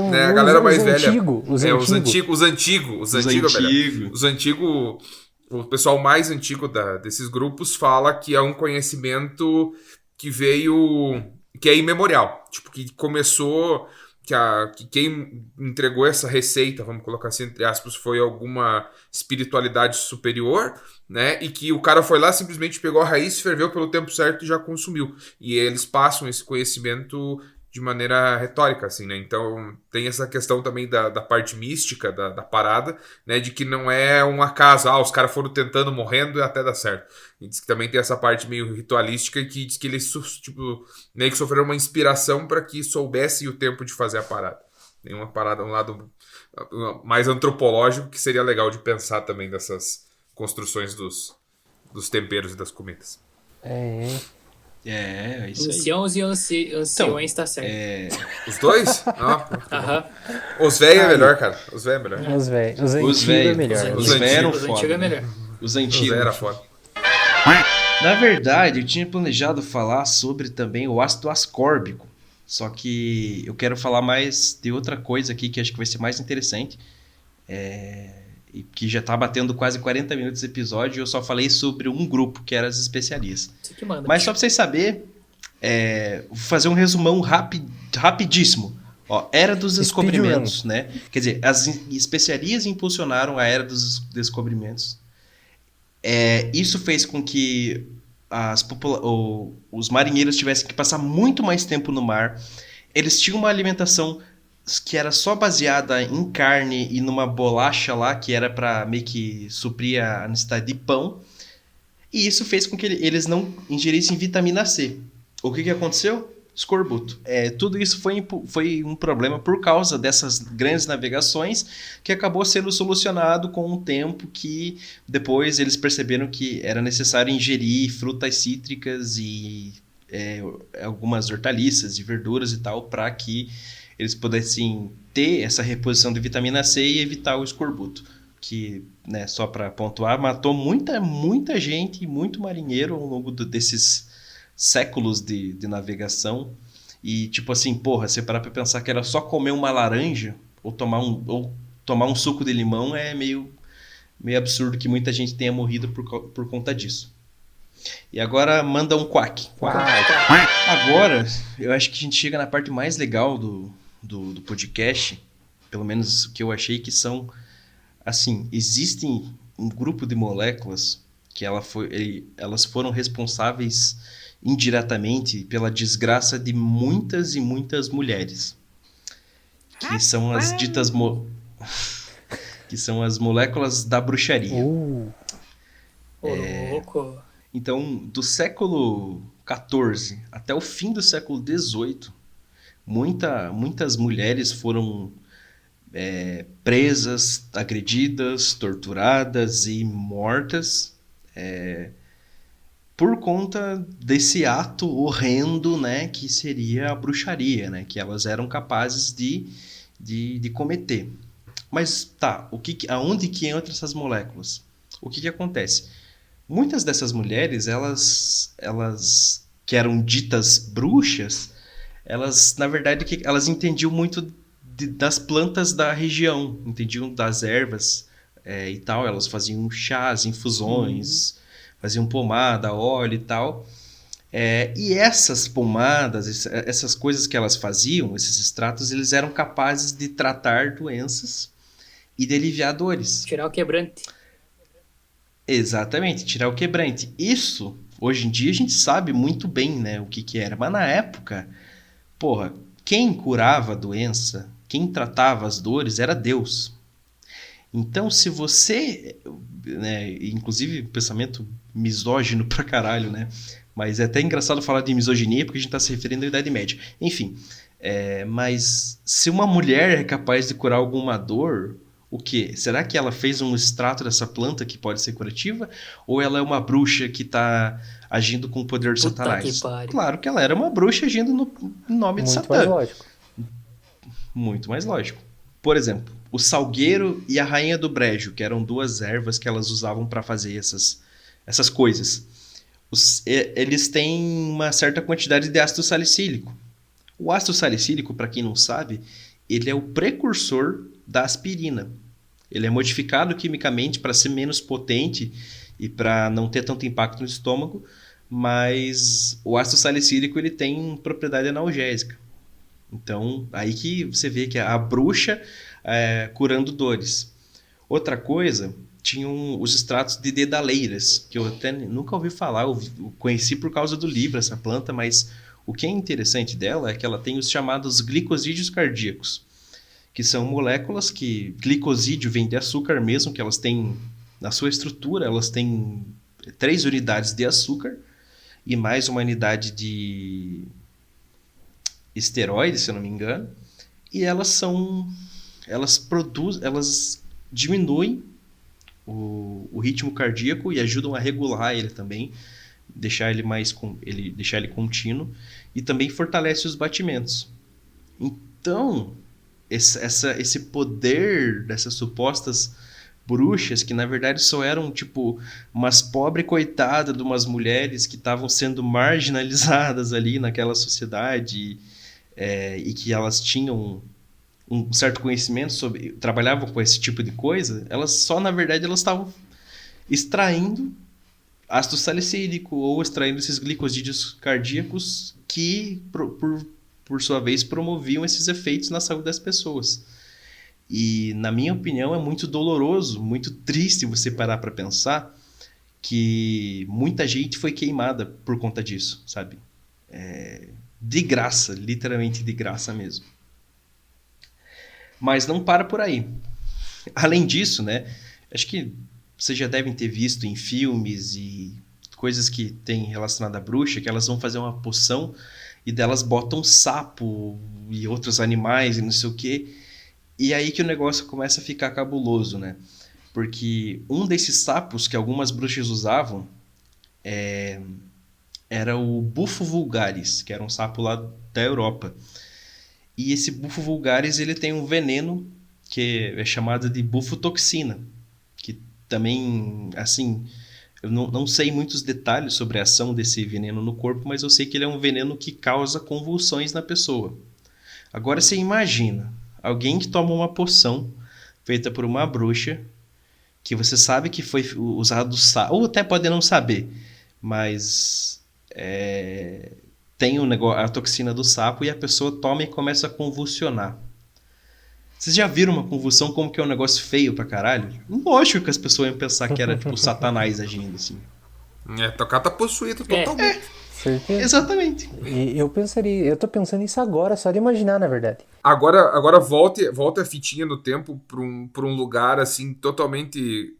Speaker 7: né? A galera mais velha.
Speaker 6: Os
Speaker 7: antigos. O pessoal mais antigo desses grupos fala que é um conhecimento que veio... que é imemorial. Tipo, que começou... Que quem entregou essa receita, vamos colocar assim, entre aspas, foi alguma espiritualidade superior, né? E que o cara foi lá, simplesmente pegou a raiz, ferveu pelo tempo certo e já consumiu. E eles passam esse conhecimento de maneira retórica, assim, né? Então tem essa questão também da parte mística da parada, né? De que não é um acaso, os caras foram tentando, morrendo e até dar certo. E diz que também tem essa parte meio ritualística que diz que eles, tipo, meio que sofreram uma inspiração para que soubessem o tempo de fazer a parada. Tem uma parada, um lado mais antropológico que seria legal de pensar também dessas construções dos temperos e das comidas.
Speaker 5: Isso aí.
Speaker 4: Anciãos e anciões, tá certo.
Speaker 7: Os dois? Os velhos é melhor, cara. Os velhos é melhor.
Speaker 6: Os antigos é melhor.
Speaker 5: Os velhos eram
Speaker 4: Os
Speaker 5: foda.
Speaker 4: antigos é melhor.
Speaker 5: Os antigos
Speaker 7: era foda.
Speaker 5: Na verdade, eu tinha planejado falar sobre também o ácido ascórbico. Só que eu quero falar mais de outra coisa aqui que acho que vai ser mais interessante. E que já tá batendo quase 40 minutos de episódio, e eu só falei sobre um grupo, que era as especiarias. Mas só pra vocês saberem, vou fazer um resumão rapidíssimo. Era dos descobrimentos, né? Quer dizer, as especiarias impulsionaram a era dos descobrimentos. Isso fez com que os marinheiros tivessem que passar muito mais tempo no mar. Eles tinham uma alimentação que era só baseada em carne e numa bolacha lá, que era para meio que suprir a necessidade de pão. E isso fez com que eles não ingerissem vitamina C. O que aconteceu? Escorbuto. Tudo isso foi um problema por causa dessas grandes navegações, que acabou sendo solucionado com o tempo, que depois eles perceberam que era necessário ingerir frutas cítricas e algumas hortaliças e verduras e tal, para que eles pudessem ter essa reposição de vitamina C e evitar o escorbuto. Que, né, só para pontuar, matou muita gente, muito marinheiro ao longo desses séculos de navegação. E tipo assim, você parar pra pensar que era só comer uma laranja ou tomar um suco de limão, é meio absurdo que muita gente tenha morrido por conta disso. E agora manda um quack. Agora eu acho que a gente chega na parte mais legal do podcast, pelo menos o que eu achei, que são assim, existem um grupo de moléculas que elas foram responsáveis indiretamente pela desgraça de muitas e muitas mulheres, que são as ditas que são as moléculas da bruxaria.
Speaker 4: Louco.
Speaker 5: Então, do século XIV até o fim do século XVIII, muitas mulheres foram presas, agredidas, torturadas e mortas por conta desse ato horrendo, né, que seria a bruxaria, né, que elas eram capazes de cometer. Mas tá, aonde que entram essas moléculas? O que acontece? Muitas dessas mulheres, elas que eram ditas bruxas, elas, na verdade, elas entendiam muito das plantas da região, entendiam das ervas e tal, elas faziam chás, infusões, faziam pomada, óleo e tal. E essas pomadas, essas coisas que elas faziam, esses extratos, eles eram capazes de tratar doenças e de aliviar dores.
Speaker 4: Tirar o quebrante.
Speaker 5: Exatamente, tirar o quebrante. Isso, hoje em dia, a gente sabe muito bem, né, o que era. Mas na época, porra, quem curava a doença, quem tratava as dores era Deus. Então, se você, né, inclusive pensamento misógino pra caralho, né, mas é até engraçado falar de misoginia porque a gente tá se referindo à Idade Média. Enfim, mas se uma mulher é capaz de curar alguma dor, o quê? Será que ela fez um extrato dessa planta que pode ser curativa? Ou ela é uma bruxa que tá agindo com o poder de Satanás? Claro que ela era uma bruxa agindo no nome de Satã.
Speaker 6: Muito mais lógico.
Speaker 5: Muito mais lógico. Por exemplo, o salgueiro e a rainha do brejo, que eram duas ervas que elas usavam para fazer essas coisas. Eles têm uma certa quantidade de ácido salicílico. O ácido salicílico, para quem não sabe, ele é o precursor da aspirina. Ele é modificado quimicamente para ser menos potente e para não ter tanto impacto no estômago, mas o ácido salicílico ele tem propriedade analgésica. Então, aí que você vê que a bruxa curando dores. Outra coisa, tinham os extratos de dedaleiras, que eu até nunca ouvi falar, eu conheci por causa do livro essa planta, mas o que é interessante dela é que ela tem os chamados glicosídeos cardíacos, que são moléculas que... Glicosídeo vem de açúcar mesmo, que elas têm... Na sua estrutura, elas têm 3 unidades de açúcar e mais uma unidade de esteroide, se eu não me engano. E elas diminuem o ritmo cardíaco e ajudam a regular ele também, deixar ele contínuo, e também fortalece os batimentos. Então, esse poder dessas supostas bruxas, que na verdade só eram tipo umas pobres coitadas de umas mulheres que estavam sendo marginalizadas ali naquela sociedade, e que elas tinham um certo conhecimento sobre, trabalhavam com esse tipo de coisa, na verdade elas estavam extraindo ácido salicílico ou extraindo esses glicosídeos cardíacos que por sua vez promoviam esses efeitos na saúde das pessoas. E na minha opinião é muito doloroso, muito triste você parar para pensar que muita gente foi queimada por conta disso, sabe? De graça, literalmente de graça mesmo. Mas não para por aí. Além disso, né, acho que vocês já devem ter visto em filmes e coisas que tem relacionado à bruxa, que elas vão fazer uma poção e delas botam sapo e outros animais e não sei o quê. E aí que o negócio começa a ficar cabuloso, né? Porque um desses sapos que algumas bruxas usavam era o Bufo vulgaris, que era um sapo lá da Europa. E esse Bufo vulgaris ele tem um veneno que é chamado de bufotoxina, que também, assim, eu não sei muitos detalhes sobre a ação desse veneno no corpo, mas eu sei que ele é um veneno que causa convulsões na pessoa. Agora você imagina alguém que toma uma poção feita por uma bruxa, que você sabe que foi usado sapo, ou até pode não saber, mas tem a toxina do sapo e a pessoa toma e começa a convulsionar. Vocês já viram uma convulsão como que é um negócio feio pra caralho? Lógico que as pessoas iam pensar que era tipo Satanás agindo assim.
Speaker 7: O cara tá possuído totalmente.
Speaker 6: Certeza.
Speaker 5: Exatamente.
Speaker 6: E eu tô pensando nisso agora, só de imaginar, na verdade.
Speaker 7: Agora volte a fitinha no tempo pra um lugar assim totalmente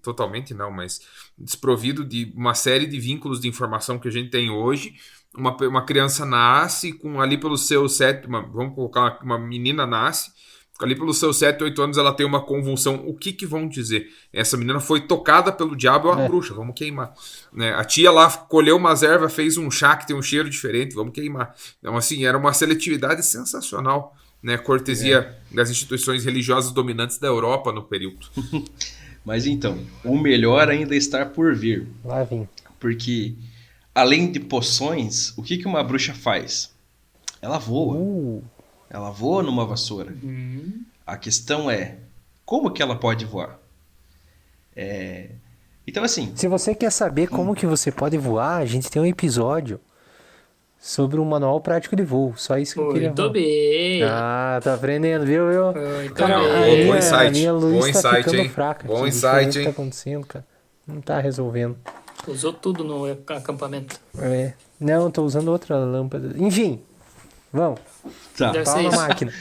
Speaker 7: não, mas desprovido de uma série de vínculos de informação que a gente tem hoje. Uma criança nasce com ali pelos seus vamos colocar uma menina nasce Ali pelos seus 7, 8 anos ela tem uma convulsão. O que vão dizer? Essa menina foi tocada pelo diabo, é uma bruxa, vamos queimar. Né? A tia lá colheu umas ervas, fez um chá que tem um cheiro diferente, vamos queimar. Então assim, era uma seletividade sensacional, né? Cortesia das instituições religiosas dominantes da Europa no período.
Speaker 5: Mas então, o melhor ainda está por vir.
Speaker 6: Lá vem.
Speaker 5: Porque, além de poções, o que uma bruxa faz? Ela voa. Ela voa numa vassoura. A questão é, como que ela pode voar? Então, assim...
Speaker 6: Se você quer saber como que você pode voar, a gente tem um episódio sobre um manual prático de voo. Só isso que eu queria
Speaker 4: Muito
Speaker 6: falar.
Speaker 4: bem.
Speaker 6: Ah, tá aprendendo, viu?
Speaker 4: Muito
Speaker 6: Cara,
Speaker 4: bem.
Speaker 7: Bom
Speaker 6: a
Speaker 7: insight.
Speaker 6: minha luz
Speaker 7: Bom
Speaker 6: tá
Speaker 7: insight,
Speaker 6: ficando
Speaker 7: hein?
Speaker 6: fraca.
Speaker 7: Bom
Speaker 6: aqui.
Speaker 7: insight,
Speaker 6: Deixa eu ver o que
Speaker 7: hein?
Speaker 6: tá acontecendo, cara. Não tá resolvendo.
Speaker 4: Usou tudo no acampamento.
Speaker 6: Não, tô usando outra lâmpada. Enfim, vamos.
Speaker 5: Tá.
Speaker 4: Deve ser
Speaker 6: Fala na
Speaker 4: isso.
Speaker 6: máquina.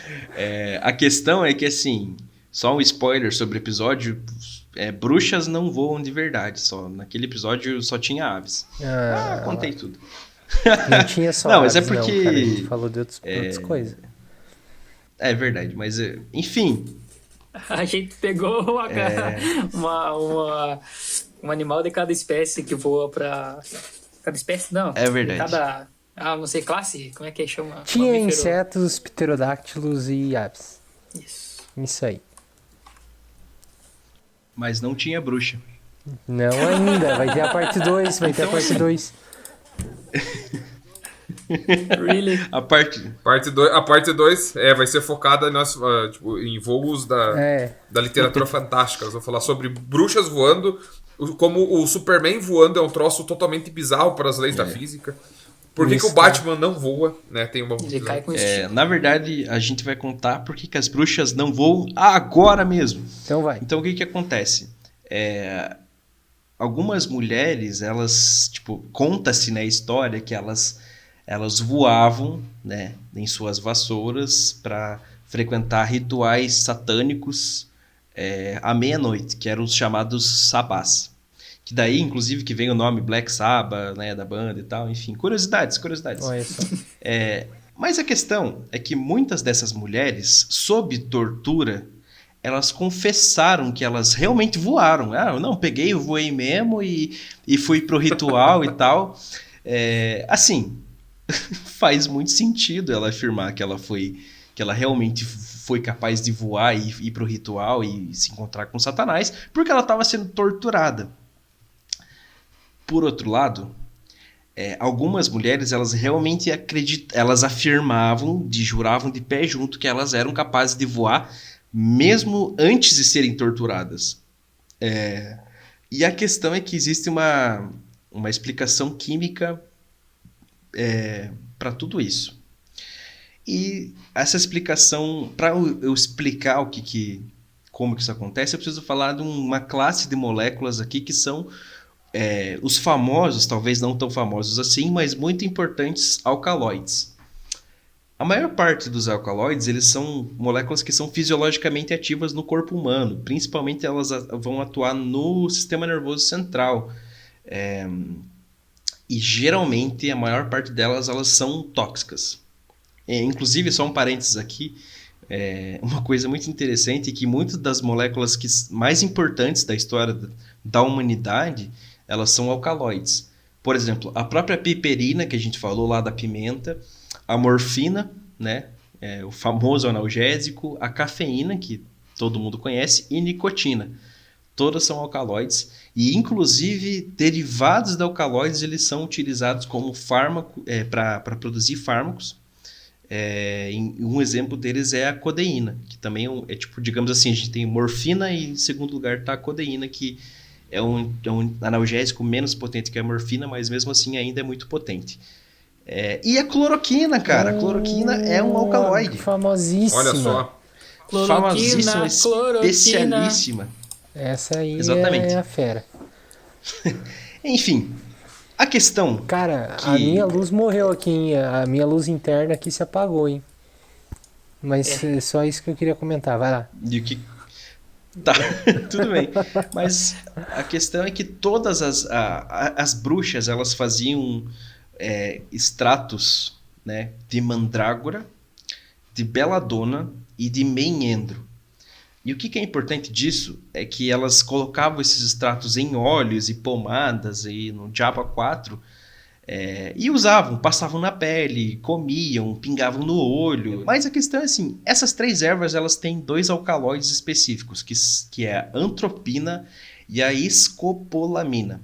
Speaker 5: A questão é que, assim, só um spoiler sobre o episódio, bruxas não voam de verdade, só. Naquele episódio só tinha aves. Contei tudo.
Speaker 6: Não tinha só
Speaker 5: Não, mas é
Speaker 6: aves,
Speaker 5: porque-
Speaker 6: cara, a gente falou de outras coisas.
Speaker 5: É verdade, mas, enfim,
Speaker 4: A gente pegou um animal de cada espécie que voa pra... Cada espécie, não.
Speaker 5: É verdade.
Speaker 4: De cada... não sei, classe? Como é que chama?
Speaker 6: Tinha
Speaker 4: Mamífero.
Speaker 6: insetos, pterodáctilos e aves.
Speaker 4: Isso.
Speaker 6: Isso aí.
Speaker 5: mas não tinha bruxa.
Speaker 6: Não ainda, vai ter a parte 2, vai ter a
Speaker 5: Então,
Speaker 6: parte
Speaker 5: assim,
Speaker 6: 2.
Speaker 4: Really?
Speaker 5: A parte...
Speaker 7: A parte 2 vai ser focada em voos da literatura fantástica. Nós vamos falar sobre bruxas voando, como o Superman voando é um troço totalmente bizarro para as leis da física. Por que o Batman não voa? Né? Tem uma...
Speaker 4: Ele cai com estilo.
Speaker 5: Na verdade, a gente vai contar por que as bruxas não voam agora mesmo.
Speaker 6: Então vai.
Speaker 5: Então, o que acontece? Algumas mulheres, elas, conta-se na história que elas voavam, né, em suas vassouras para frequentar rituais satânicos à meia-noite, que eram os chamados sabás. Que daí, inclusive, que vem o nome Black Sabbath, né, da banda e tal, enfim, curiosidades.
Speaker 6: Olha só.
Speaker 5: Mas a questão é que muitas dessas mulheres, sob tortura, elas confessaram que elas realmente voaram. Eu não, peguei, eu voei mesmo e fui pro ritual e tal. Assim, faz muito sentido ela afirmar que ela realmente foi capaz de voar e ir pro ritual e se encontrar com Satanás, porque ela estava sendo torturada. Por outro lado, algumas mulheres, elas realmente elas afirmavam, juravam de pé junto que elas eram capazes de voar mesmo antes de serem torturadas. E a questão é que existe uma explicação química para tudo isso. E essa explicação, para eu explicar como que isso acontece, eu preciso falar de uma classe de moléculas aqui que são os famosos, talvez não tão famosos assim, mas muito importantes alcaloides. A maior parte dos alcaloides, eles são moléculas que são fisiologicamente ativas no corpo humano. Principalmente elas vão atuar no sistema nervoso central. E geralmente a maior parte delas elas são tóxicas. Inclusive, só um parênteses aqui, uma coisa muito interessante é que muitas das moléculas mais importantes da história da humanidade, elas são alcaloides. Por exemplo, a própria piperina, que a gente falou lá da pimenta, a morfina, né, o famoso analgésico, a cafeína, que todo mundo conhece, e nicotina. Todas são alcaloides e, inclusive, derivados de alcaloides eles são utilizados como fármaco para produzir fármacos. Um exemplo deles é a codeína, que também digamos assim, a gente tem morfina e, em segundo lugar, está a codeína, que é um analgésico menos potente que a morfina, mas mesmo assim ainda é muito potente. E a cloroquina, cara. A cloroquina é um alcaloide.
Speaker 6: Famosíssima.
Speaker 7: Olha só.
Speaker 5: Famosíssima,
Speaker 4: cloroquina.
Speaker 5: especialíssima.
Speaker 6: Essa aí
Speaker 5: Exatamente.
Speaker 6: é a fera.
Speaker 5: Enfim, a questão...
Speaker 6: Cara, a minha luz morreu aqui, hein? A minha luz interna aqui se apagou, hein? Mas é só isso que eu queria comentar. Vai lá.
Speaker 5: Tá, tudo bem. Mas a questão é que todas as bruxas, elas faziam extratos, né, de mandrágora, de belladonna e de menendro. E o que é importante disso é que elas colocavam esses extratos em óleos e pomadas e no diabo 4 e usavam, passavam na pele, comiam, pingavam no olho. Mas a questão é assim, essas 3 ervas elas têm 2 alcaloides específicos, que é a antropina e a escopolamina.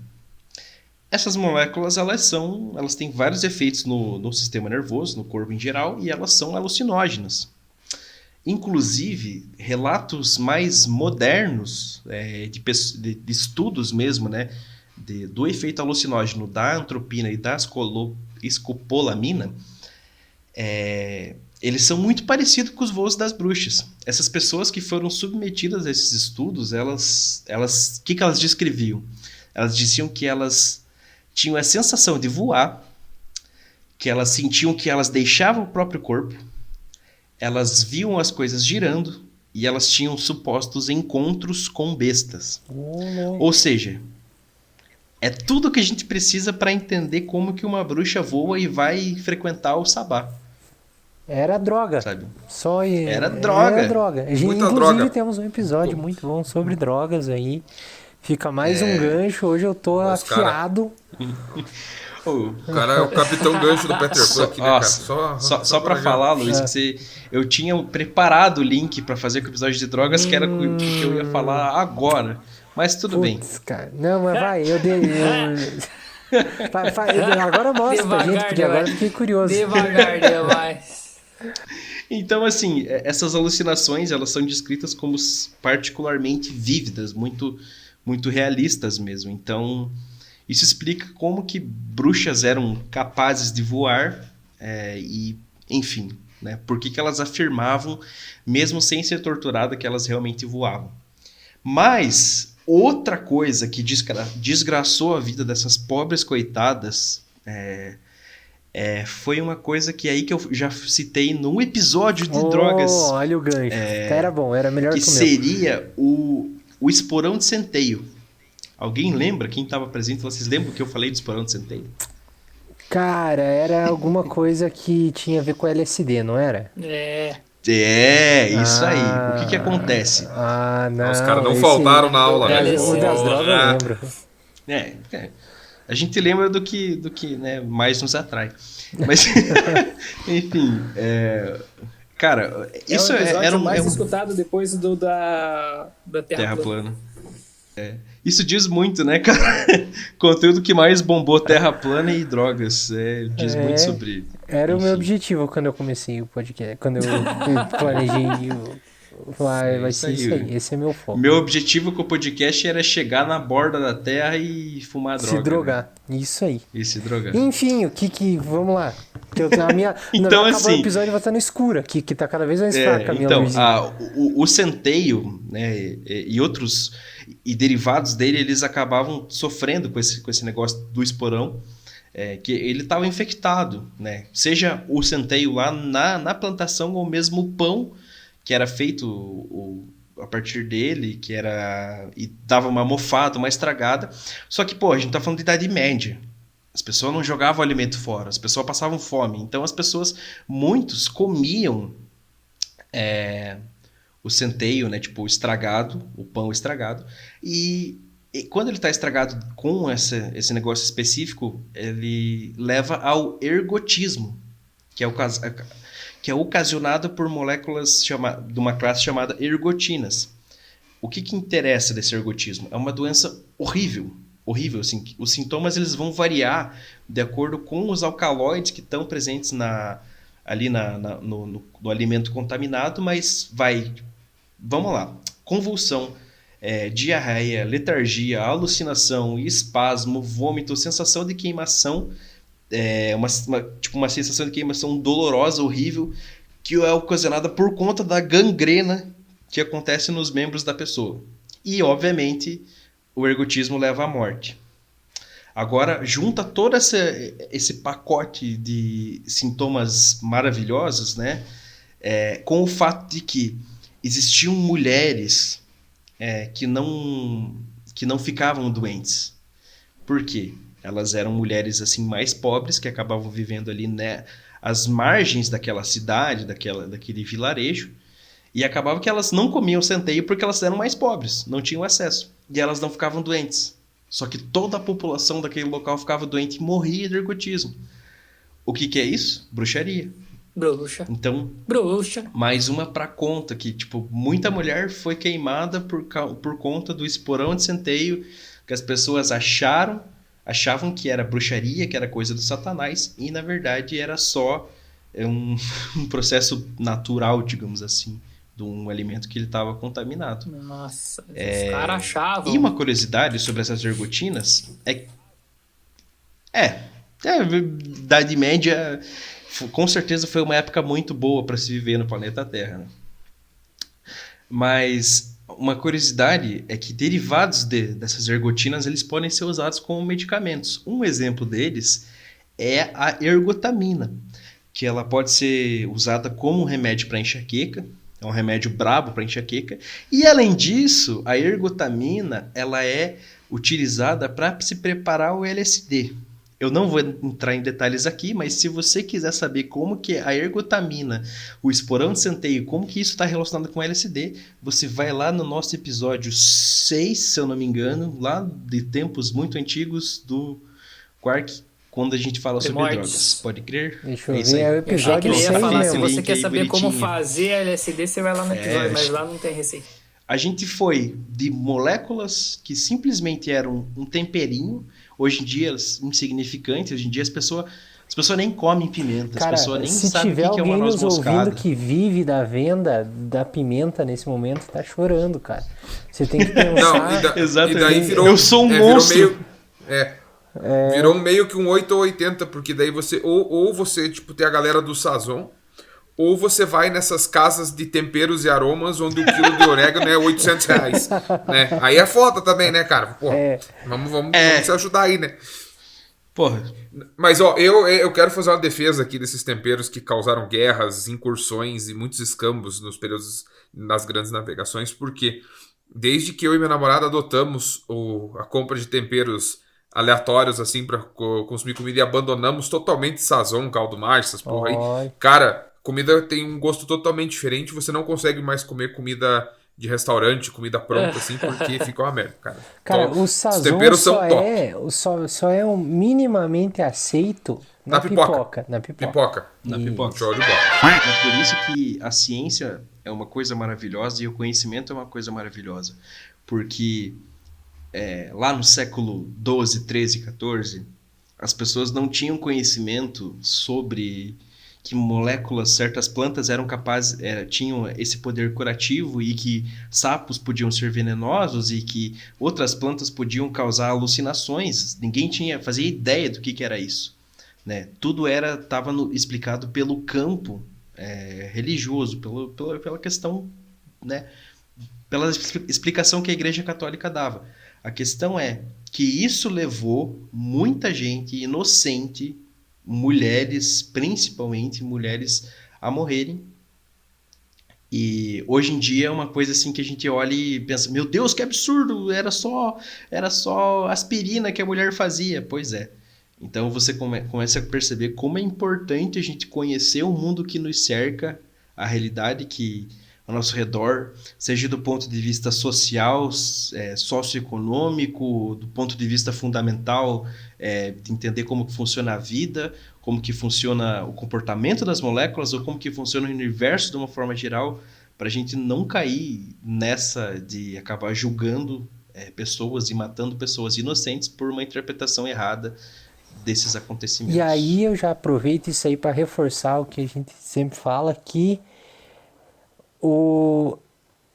Speaker 5: Essas moléculas elas têm vários efeitos no sistema nervoso, no corpo em geral, e elas são alucinógenas. Inclusive, relatos mais modernos de estudos mesmo, né, do efeito alucinógeno da antropina e da escopolamina, eles são muito parecidos com os voos das bruxas. Essas pessoas que foram submetidas a esses estudos, o que elas descreviam? Elas diziam que elas tinham a sensação de voar, que elas sentiam que elas deixavam o próprio corpo, elas viam as coisas girando e elas tinham supostos encontros com bestas. Ou seja, é tudo que a gente precisa para entender como que uma bruxa voa e vai frequentar o sabá.
Speaker 6: Era droga.
Speaker 5: Sabe?
Speaker 6: Era
Speaker 5: droga.
Speaker 7: Muita
Speaker 6: Inclusive
Speaker 7: droga.
Speaker 6: temos um episódio muito bom sobre drogas aí. Fica mais um gancho. Hoje eu tô afiado.
Speaker 7: O cara é o Capitão Gancho do Peter Pan aqui, né, cara?
Speaker 5: Só pra falar, Luiz, que eu tinha preparado o link pra fazer com o episódio de drogas, que era o que eu ia falar agora. Mas tudo bem.
Speaker 6: Cara. Não, mas vai, agora mostra pra gente, porque agora eu fiquei curioso.
Speaker 4: Devagar demais.
Speaker 5: Então, assim, essas alucinações, elas são descritas como particularmente vívidas, muito, muito realistas mesmo. Então, isso explica como que bruxas eram capazes de voar e, enfim, né, por que elas afirmavam, mesmo sem ser torturadas, que elas realmente voavam. Mas outra coisa que desgraçou a vida dessas pobres coitadas foi uma coisa que aí que eu já citei num episódio de drogas.
Speaker 6: Olha o gancho. Era bom, era melhor que o meu.
Speaker 5: Seria o esporão de centeio. Alguém lembra? Quem estava presente, vocês lembram que eu falei do esporão de centeio?
Speaker 6: Cara, era alguma coisa que tinha a ver com LSD, não era?
Speaker 5: Isso aí. O que acontece?
Speaker 6: Não.
Speaker 7: Os caras não faltaram na aula, né?
Speaker 6: O das drogas eu lembro.
Speaker 5: A gente lembra do que né, mais nos atrai. Mas, enfim, cara, isso
Speaker 4: é o episódio mais
Speaker 5: um
Speaker 4: escutado depois da Terra Plana.
Speaker 5: Isso diz muito, né, cara? Conteúdo que mais bombou Terra Plana e drogas. Diz muito sobre...
Speaker 6: Era o meu objetivo quando eu comecei o podcast. Quando eu planejei vai ser isso aí. Esse é meu foco.
Speaker 5: Meu objetivo com o podcast era chegar na borda da Terra e fumar droga.
Speaker 6: Se drogar. Né? Isso aí.
Speaker 5: E se drogar.
Speaker 6: Enfim, vamos lá.
Speaker 5: Então, assim...
Speaker 6: o episódio vai estar no escuro, que tá cada vez mais fraca a minha luzinha.
Speaker 5: O centeio, né, e outros... E derivados dele, eles acabavam sofrendo com esse negócio do esporão, que ele estava infectado, né? Seja o centeio lá na plantação, ou mesmo o pão que era feito a partir dele, e dava uma mofada, uma estragada. Só que, a gente tá falando de Idade Média. As pessoas não jogavam alimento fora, as pessoas passavam fome. Então muitos comiam o centeio, né, tipo estragado, o pão estragado, e quando ele está estragado com esse negócio específico, ele leva ao ergotismo, que é ocasionado por moléculas de uma classe chamada ergotinas. O que interessa desse ergotismo? É uma doença horrível, assim, os sintomas eles vão variar de acordo com os alcaloides que estão presentes ali no alimento contaminado, mas vamos lá, convulsão, diarreia, letargia, alucinação, espasmo, vômito, sensação de queimação, uma sensação de queimação dolorosa, horrível, que é ocasionada por conta da gangrena que acontece nos membros da pessoa. E, obviamente, o ergotismo leva à morte. Agora, junta todo esse pacote de sintomas maravilhosos, né, com o fato de que existiam mulheres que não ficavam doentes. Por quê? Elas eram mulheres assim mais pobres, que acabavam vivendo ali, né, as margens daquela cidade, daquele vilarejo, e acabava que elas não comiam centeio porque elas eram mais pobres, não tinham acesso, e elas não ficavam doentes. Só que toda a população daquele local ficava doente e morria de ergotismo. O que é isso? Bruxaria.
Speaker 4: Bruxa.
Speaker 5: Então,
Speaker 4: Bruxa.
Speaker 5: mais uma pra conta, que tipo, muita mulher foi queimada por conta do esporão de centeio, que as pessoas achavam que era bruxaria, que era coisa do Satanás, e na verdade era só um processo natural, digamos assim, de um alimento que ele estava contaminado.
Speaker 4: Nossa, os caras achavam.
Speaker 5: E uma curiosidade sobre essas ergotinas Idade Média com certeza foi uma época muito boa para se viver no planeta Terra, né? Mas uma curiosidade é que derivados dessas ergotinas eles podem ser usados como medicamentos. Um exemplo deles é a ergotamina, que ela pode ser usada como um remédio para enxaqueca, é um remédio brabo para enxaqueca, e além disso, a ergotamina ela é utilizada para se preparar o LSD. Eu não vou entrar em detalhes aqui, mas se você quiser saber como que a ergotamina, o esporão de centeio, como que isso está relacionado com LSD, você vai lá no nosso episódio 6, se eu não me engano, lá de tempos muito antigos do Quark, quando a gente fala sobre drogas. Pode crer?
Speaker 6: Deixa eu
Speaker 5: É isso
Speaker 6: ver,
Speaker 5: aí.
Speaker 6: é o episódio
Speaker 4: Eu ia
Speaker 6: 6
Speaker 4: falar, se
Speaker 6: mesmo.
Speaker 4: você
Speaker 5: Link
Speaker 4: quer
Speaker 5: aí
Speaker 4: saber como
Speaker 5: bonitinho.
Speaker 4: fazer LSD, você vai lá no episódio, mas lá não tem receita.
Speaker 5: A gente foi de moléculas que simplesmente eram um temperinho, hoje em dia insignificantes, hoje em dia as pessoas nem comem pimenta,
Speaker 6: Cara,
Speaker 5: as pessoas nem
Speaker 6: se
Speaker 5: sabem o
Speaker 6: tiver
Speaker 5: que é uma
Speaker 6: alguém
Speaker 5: noz
Speaker 6: nos
Speaker 5: moscada.
Speaker 6: ouvindo que vive da venda da pimenta nesse momento, tá chorando, cara. Você tem que pensar...
Speaker 7: Não,
Speaker 5: Exatamente.
Speaker 7: e daí virou,
Speaker 5: Eu sou um
Speaker 7: virou
Speaker 5: monstro.
Speaker 7: Virou meio que um 8 ou 80, porque daí você ou você tipo tem a galera do Sazon, ou você vai nessas casas de temperos e aromas onde o quilo de orégano é R$800, né? Aí é foda também, né, cara? Pô, vamos se ajudar aí, né?
Speaker 5: Porra,
Speaker 7: Mas, ó, eu quero fazer uma defesa aqui desses temperos que causaram guerras, incursões e muitos escambos nos períodos das grandes navegações, porque desde que eu e minha namorada adotamos a compra de temperos aleatórios, assim, pra consumir comida e abandonamos totalmente Sazon, caldo mágico, essas porra aí. Cara, comida tem um gosto totalmente diferente, você não consegue mais comer comida de restaurante, comida pronta, assim, porque fica uma merda, cara.
Speaker 6: Cara,
Speaker 7: Então,
Speaker 6: o
Speaker 7: os
Speaker 6: Sazon
Speaker 7: temperos são top.
Speaker 6: só é minimamente aceito na pipoca. Na pipoca.
Speaker 5: na pipoca.
Speaker 7: Show de bola.
Speaker 5: É por isso que a ciência é uma coisa maravilhosa e o conhecimento é uma coisa maravilhosa. Porque lá no século 12, 13, 14, as pessoas não tinham conhecimento sobre que moléculas, certas plantas eram capazes, tinham esse poder curativo e que sapos podiam ser venenosos e que outras plantas podiam causar alucinações. Ninguém fazia ideia do que era isso, né? Tudo estava explicado pelo campo religioso, pela questão, né? Pela explicação que a Igreja Católica dava. A questão é que isso levou muita gente inocente, mulheres, principalmente mulheres, a morrerem. E hoje em dia é uma coisa assim que a gente olha e pensa, meu Deus, que absurdo, era só aspirina que a mulher fazia. Pois é. Então você começa a perceber como é importante a gente conhecer o mundo que nos cerca, a realidade que ao nosso redor, seja do ponto de vista social, socioeconômico, do ponto de vista fundamental, de entender como que funciona a vida, como que funciona o comportamento das moléculas, ou como que funciona o universo de uma forma geral, para a gente não cair nessa de acabar julgando pessoas e matando pessoas inocentes por uma interpretação errada desses acontecimentos.
Speaker 6: E aí eu já aproveito isso aí para reforçar o que a gente sempre fala, que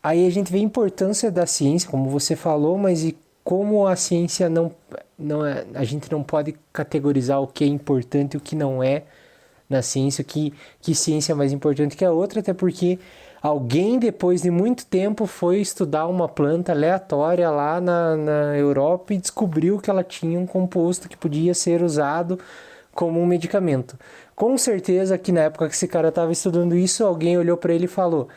Speaker 6: aí a gente vê a importância da ciência, como você falou, mas e como a ciência a gente não pode categorizar o que é importante e o que não é na ciência, que ciência é mais importante que a outra, até porque alguém depois de muito tempo foi estudar uma planta aleatória lá na Europa e descobriu que ela tinha um composto que podia ser usado como um medicamento. Com certeza que na época que esse cara estava estudando isso, alguém olhou para ele e falou: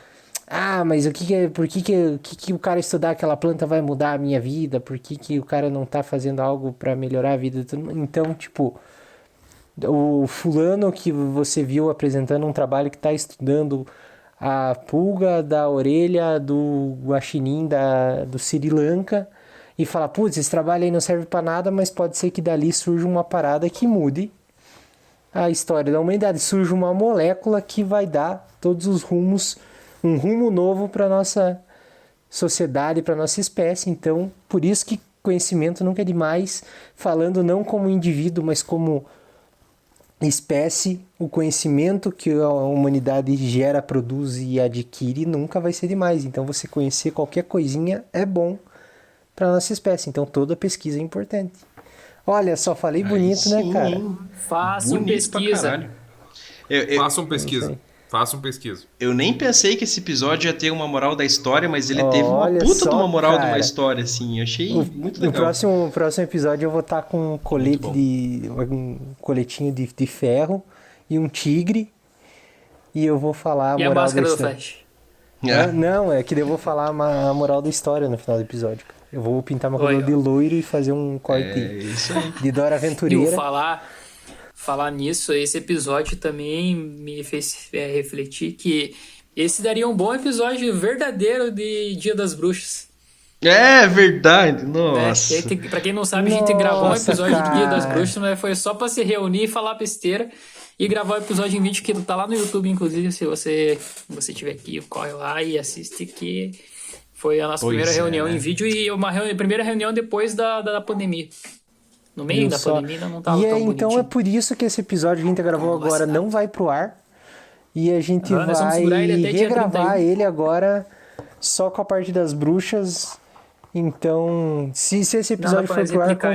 Speaker 6: mas por que o cara estudar aquela planta vai mudar a minha vida? Por que o cara não tá fazendo algo para melhorar a vida? Então, tipo, O fulano que você viu apresentando um trabalho que está estudando a pulga da orelha do guaxinim do Sri Lanka e fala, putz, esse trabalho aí não serve para nada, mas pode ser que dali surja uma parada que mude a história da humanidade, surge uma molécula que vai dar todos os rumos, um rumo novo para nossa sociedade, para nossa espécie. Então, por isso que conhecimento nunca é demais, falando não como indivíduo, mas como espécie, o conhecimento que a humanidade gera, produz e adquire nunca vai ser demais. Então, você conhecer qualquer coisinha é bom para nossa espécie. Então, toda pesquisa é importante. Olha, só falei bonito, né, cara?
Speaker 5: Hein?
Speaker 4: Façam
Speaker 5: Bonito pra
Speaker 4: pesquisa.
Speaker 5: caralho.
Speaker 7: Façam pesquisa. Façam pesquisa.
Speaker 5: Eu nem pensei que esse episódio ia ter uma moral da história, mas ele teve uma
Speaker 6: Olha
Speaker 5: puta
Speaker 6: só,
Speaker 5: de uma moral de uma
Speaker 6: cara.
Speaker 5: história, assim. Eu achei muito
Speaker 6: No
Speaker 5: legal.
Speaker 6: próximo episódio eu vou estar com um colete um coletinho de ferro e um tigre. E eu vou falar a
Speaker 4: E a
Speaker 6: moral da
Speaker 4: máscara do
Speaker 6: história.
Speaker 4: Flash.
Speaker 5: É.
Speaker 6: Não, é que daí eu vou falar a moral da história no final do episódio. Cara. Eu vou pintar meu cabelo
Speaker 4: Olha.
Speaker 6: de loiro e fazer um corte
Speaker 5: É isso aí.
Speaker 6: de Dora
Speaker 4: E o
Speaker 6: Aventureira.
Speaker 4: falar nisso, esse episódio também me fez refletir que esse daria um bom episódio verdadeiro de Dia das Bruxas.
Speaker 5: É verdade,
Speaker 4: Né?
Speaker 5: nossa.
Speaker 4: Pra quem não sabe, a gente gravou um
Speaker 6: Nossa,
Speaker 4: episódio de Dia das
Speaker 6: cara.
Speaker 4: Bruxas, mas foi só pra se reunir e falar besteira. E gravar o episódio em vídeo que tá lá no YouTube, inclusive, se você tiver aqui, corre lá e assiste, que foi a nossa
Speaker 5: Pois
Speaker 4: primeira
Speaker 5: é,
Speaker 4: reunião
Speaker 5: né?
Speaker 4: em vídeo e primeira reunião depois da pandemia. No meio
Speaker 6: Viu
Speaker 4: da
Speaker 6: só?
Speaker 4: pandemia não tava
Speaker 6: E
Speaker 4: tão
Speaker 6: então
Speaker 4: bonitinho.
Speaker 6: é por isso que esse episódio que a gente gravou
Speaker 4: Como
Speaker 6: agora
Speaker 4: vacinar.
Speaker 6: não vai pro ar. E a gente
Speaker 4: Nós vamos
Speaker 6: vai
Speaker 4: segurar ele até dia
Speaker 6: regravar
Speaker 4: 31.
Speaker 6: ele agora só com a parte das bruxas. Então, se esse episódio
Speaker 4: pra
Speaker 6: for
Speaker 4: nós
Speaker 6: pro ar,
Speaker 4: replicar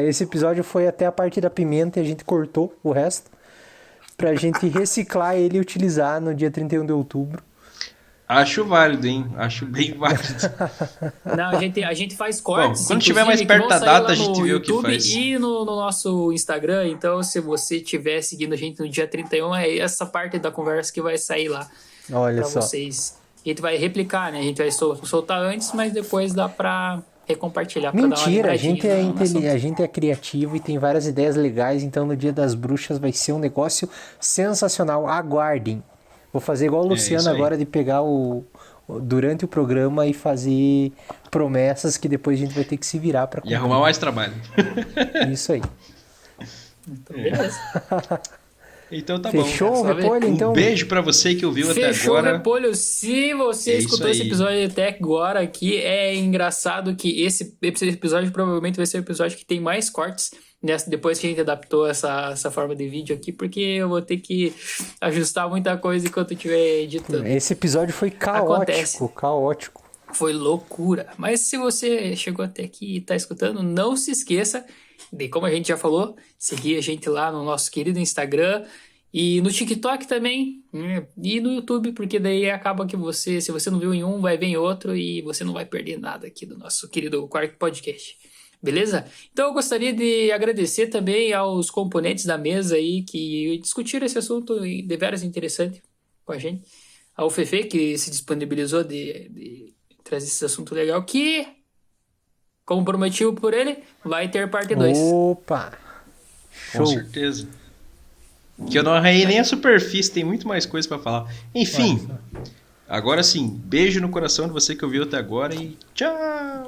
Speaker 6: esse episódio foi até a parte da pimenta e a gente cortou o resto pra gente reciclar ele e utilizar no dia 31 de outubro.
Speaker 5: Acho válido, hein? Acho bem válido.
Speaker 4: Não, a gente faz cortes.
Speaker 5: Bom, quando tiver mais
Speaker 4: inclusive,
Speaker 5: perto
Speaker 4: que
Speaker 5: da
Speaker 4: vão sair
Speaker 5: data,
Speaker 4: lá
Speaker 5: a gente
Speaker 4: no
Speaker 5: vê o que
Speaker 4: YouTube
Speaker 5: faz.
Speaker 4: E no nosso Instagram. Então, se você estiver seguindo a gente no dia 31, é essa parte da conversa que vai sair lá
Speaker 6: Olha
Speaker 4: pra
Speaker 6: só.
Speaker 4: vocês. A gente vai replicar, né? A gente vai soltar antes, mas depois dá pra recompartilhar. Pra dar uma
Speaker 6: Mentira, a
Speaker 4: lembradinha
Speaker 6: gente é
Speaker 4: no assunto.
Speaker 6: a gente é criativo e tem várias ideias legais, então no Dia das Bruxas vai ser um negócio sensacional. Aguardem. Vou fazer igual o Luciano
Speaker 5: isso aí.
Speaker 6: agora de pegar durante o programa e fazer promessas que depois a gente vai ter que se virar para
Speaker 5: E arrumar mais trabalho.
Speaker 6: Isso aí.
Speaker 4: Então, beleza.
Speaker 5: Então tá bom.
Speaker 6: Fechou o
Speaker 4: Só ver.
Speaker 6: repolho, então?
Speaker 5: Um beijo pra você que ouviu até
Speaker 4: Fechou o
Speaker 5: agora.
Speaker 4: repolho. Se você
Speaker 5: É isso
Speaker 4: escutou esse
Speaker 5: aí.
Speaker 4: episódio até agora aqui, é engraçado que esse episódio provavelmente vai ser o episódio que tem mais cortes depois que a gente adaptou essa forma de vídeo aqui, porque eu vou ter que ajustar muita coisa enquanto eu estiver editando.
Speaker 6: Esse episódio foi
Speaker 4: Acontece.
Speaker 6: caótico.
Speaker 4: Foi loucura. Mas se você chegou até aqui e tá escutando, não se esqueça de, como a gente já falou, seguir a gente lá no nosso querido Instagram e no TikTok também, né? E no YouTube, porque daí acaba que se você não viu em um, vai ver em outro e você não vai perder nada aqui do nosso querido Quark Podcast. Beleza? Então eu gostaria de agradecer também aos componentes da mesa aí que discutiram esse assunto deveras interessante com a gente. Ao Fefe, que se disponibilizou de trazer esse assunto legal, que, como prometido por ele, vai ter parte 2.
Speaker 6: Opa!
Speaker 5: Com
Speaker 6: Show!
Speaker 5: certeza. Que eu não arranhei nem a superfície, tem muito mais coisa pra falar. Enfim, agora sim, beijo no coração de você que ouviu até agora e tchau!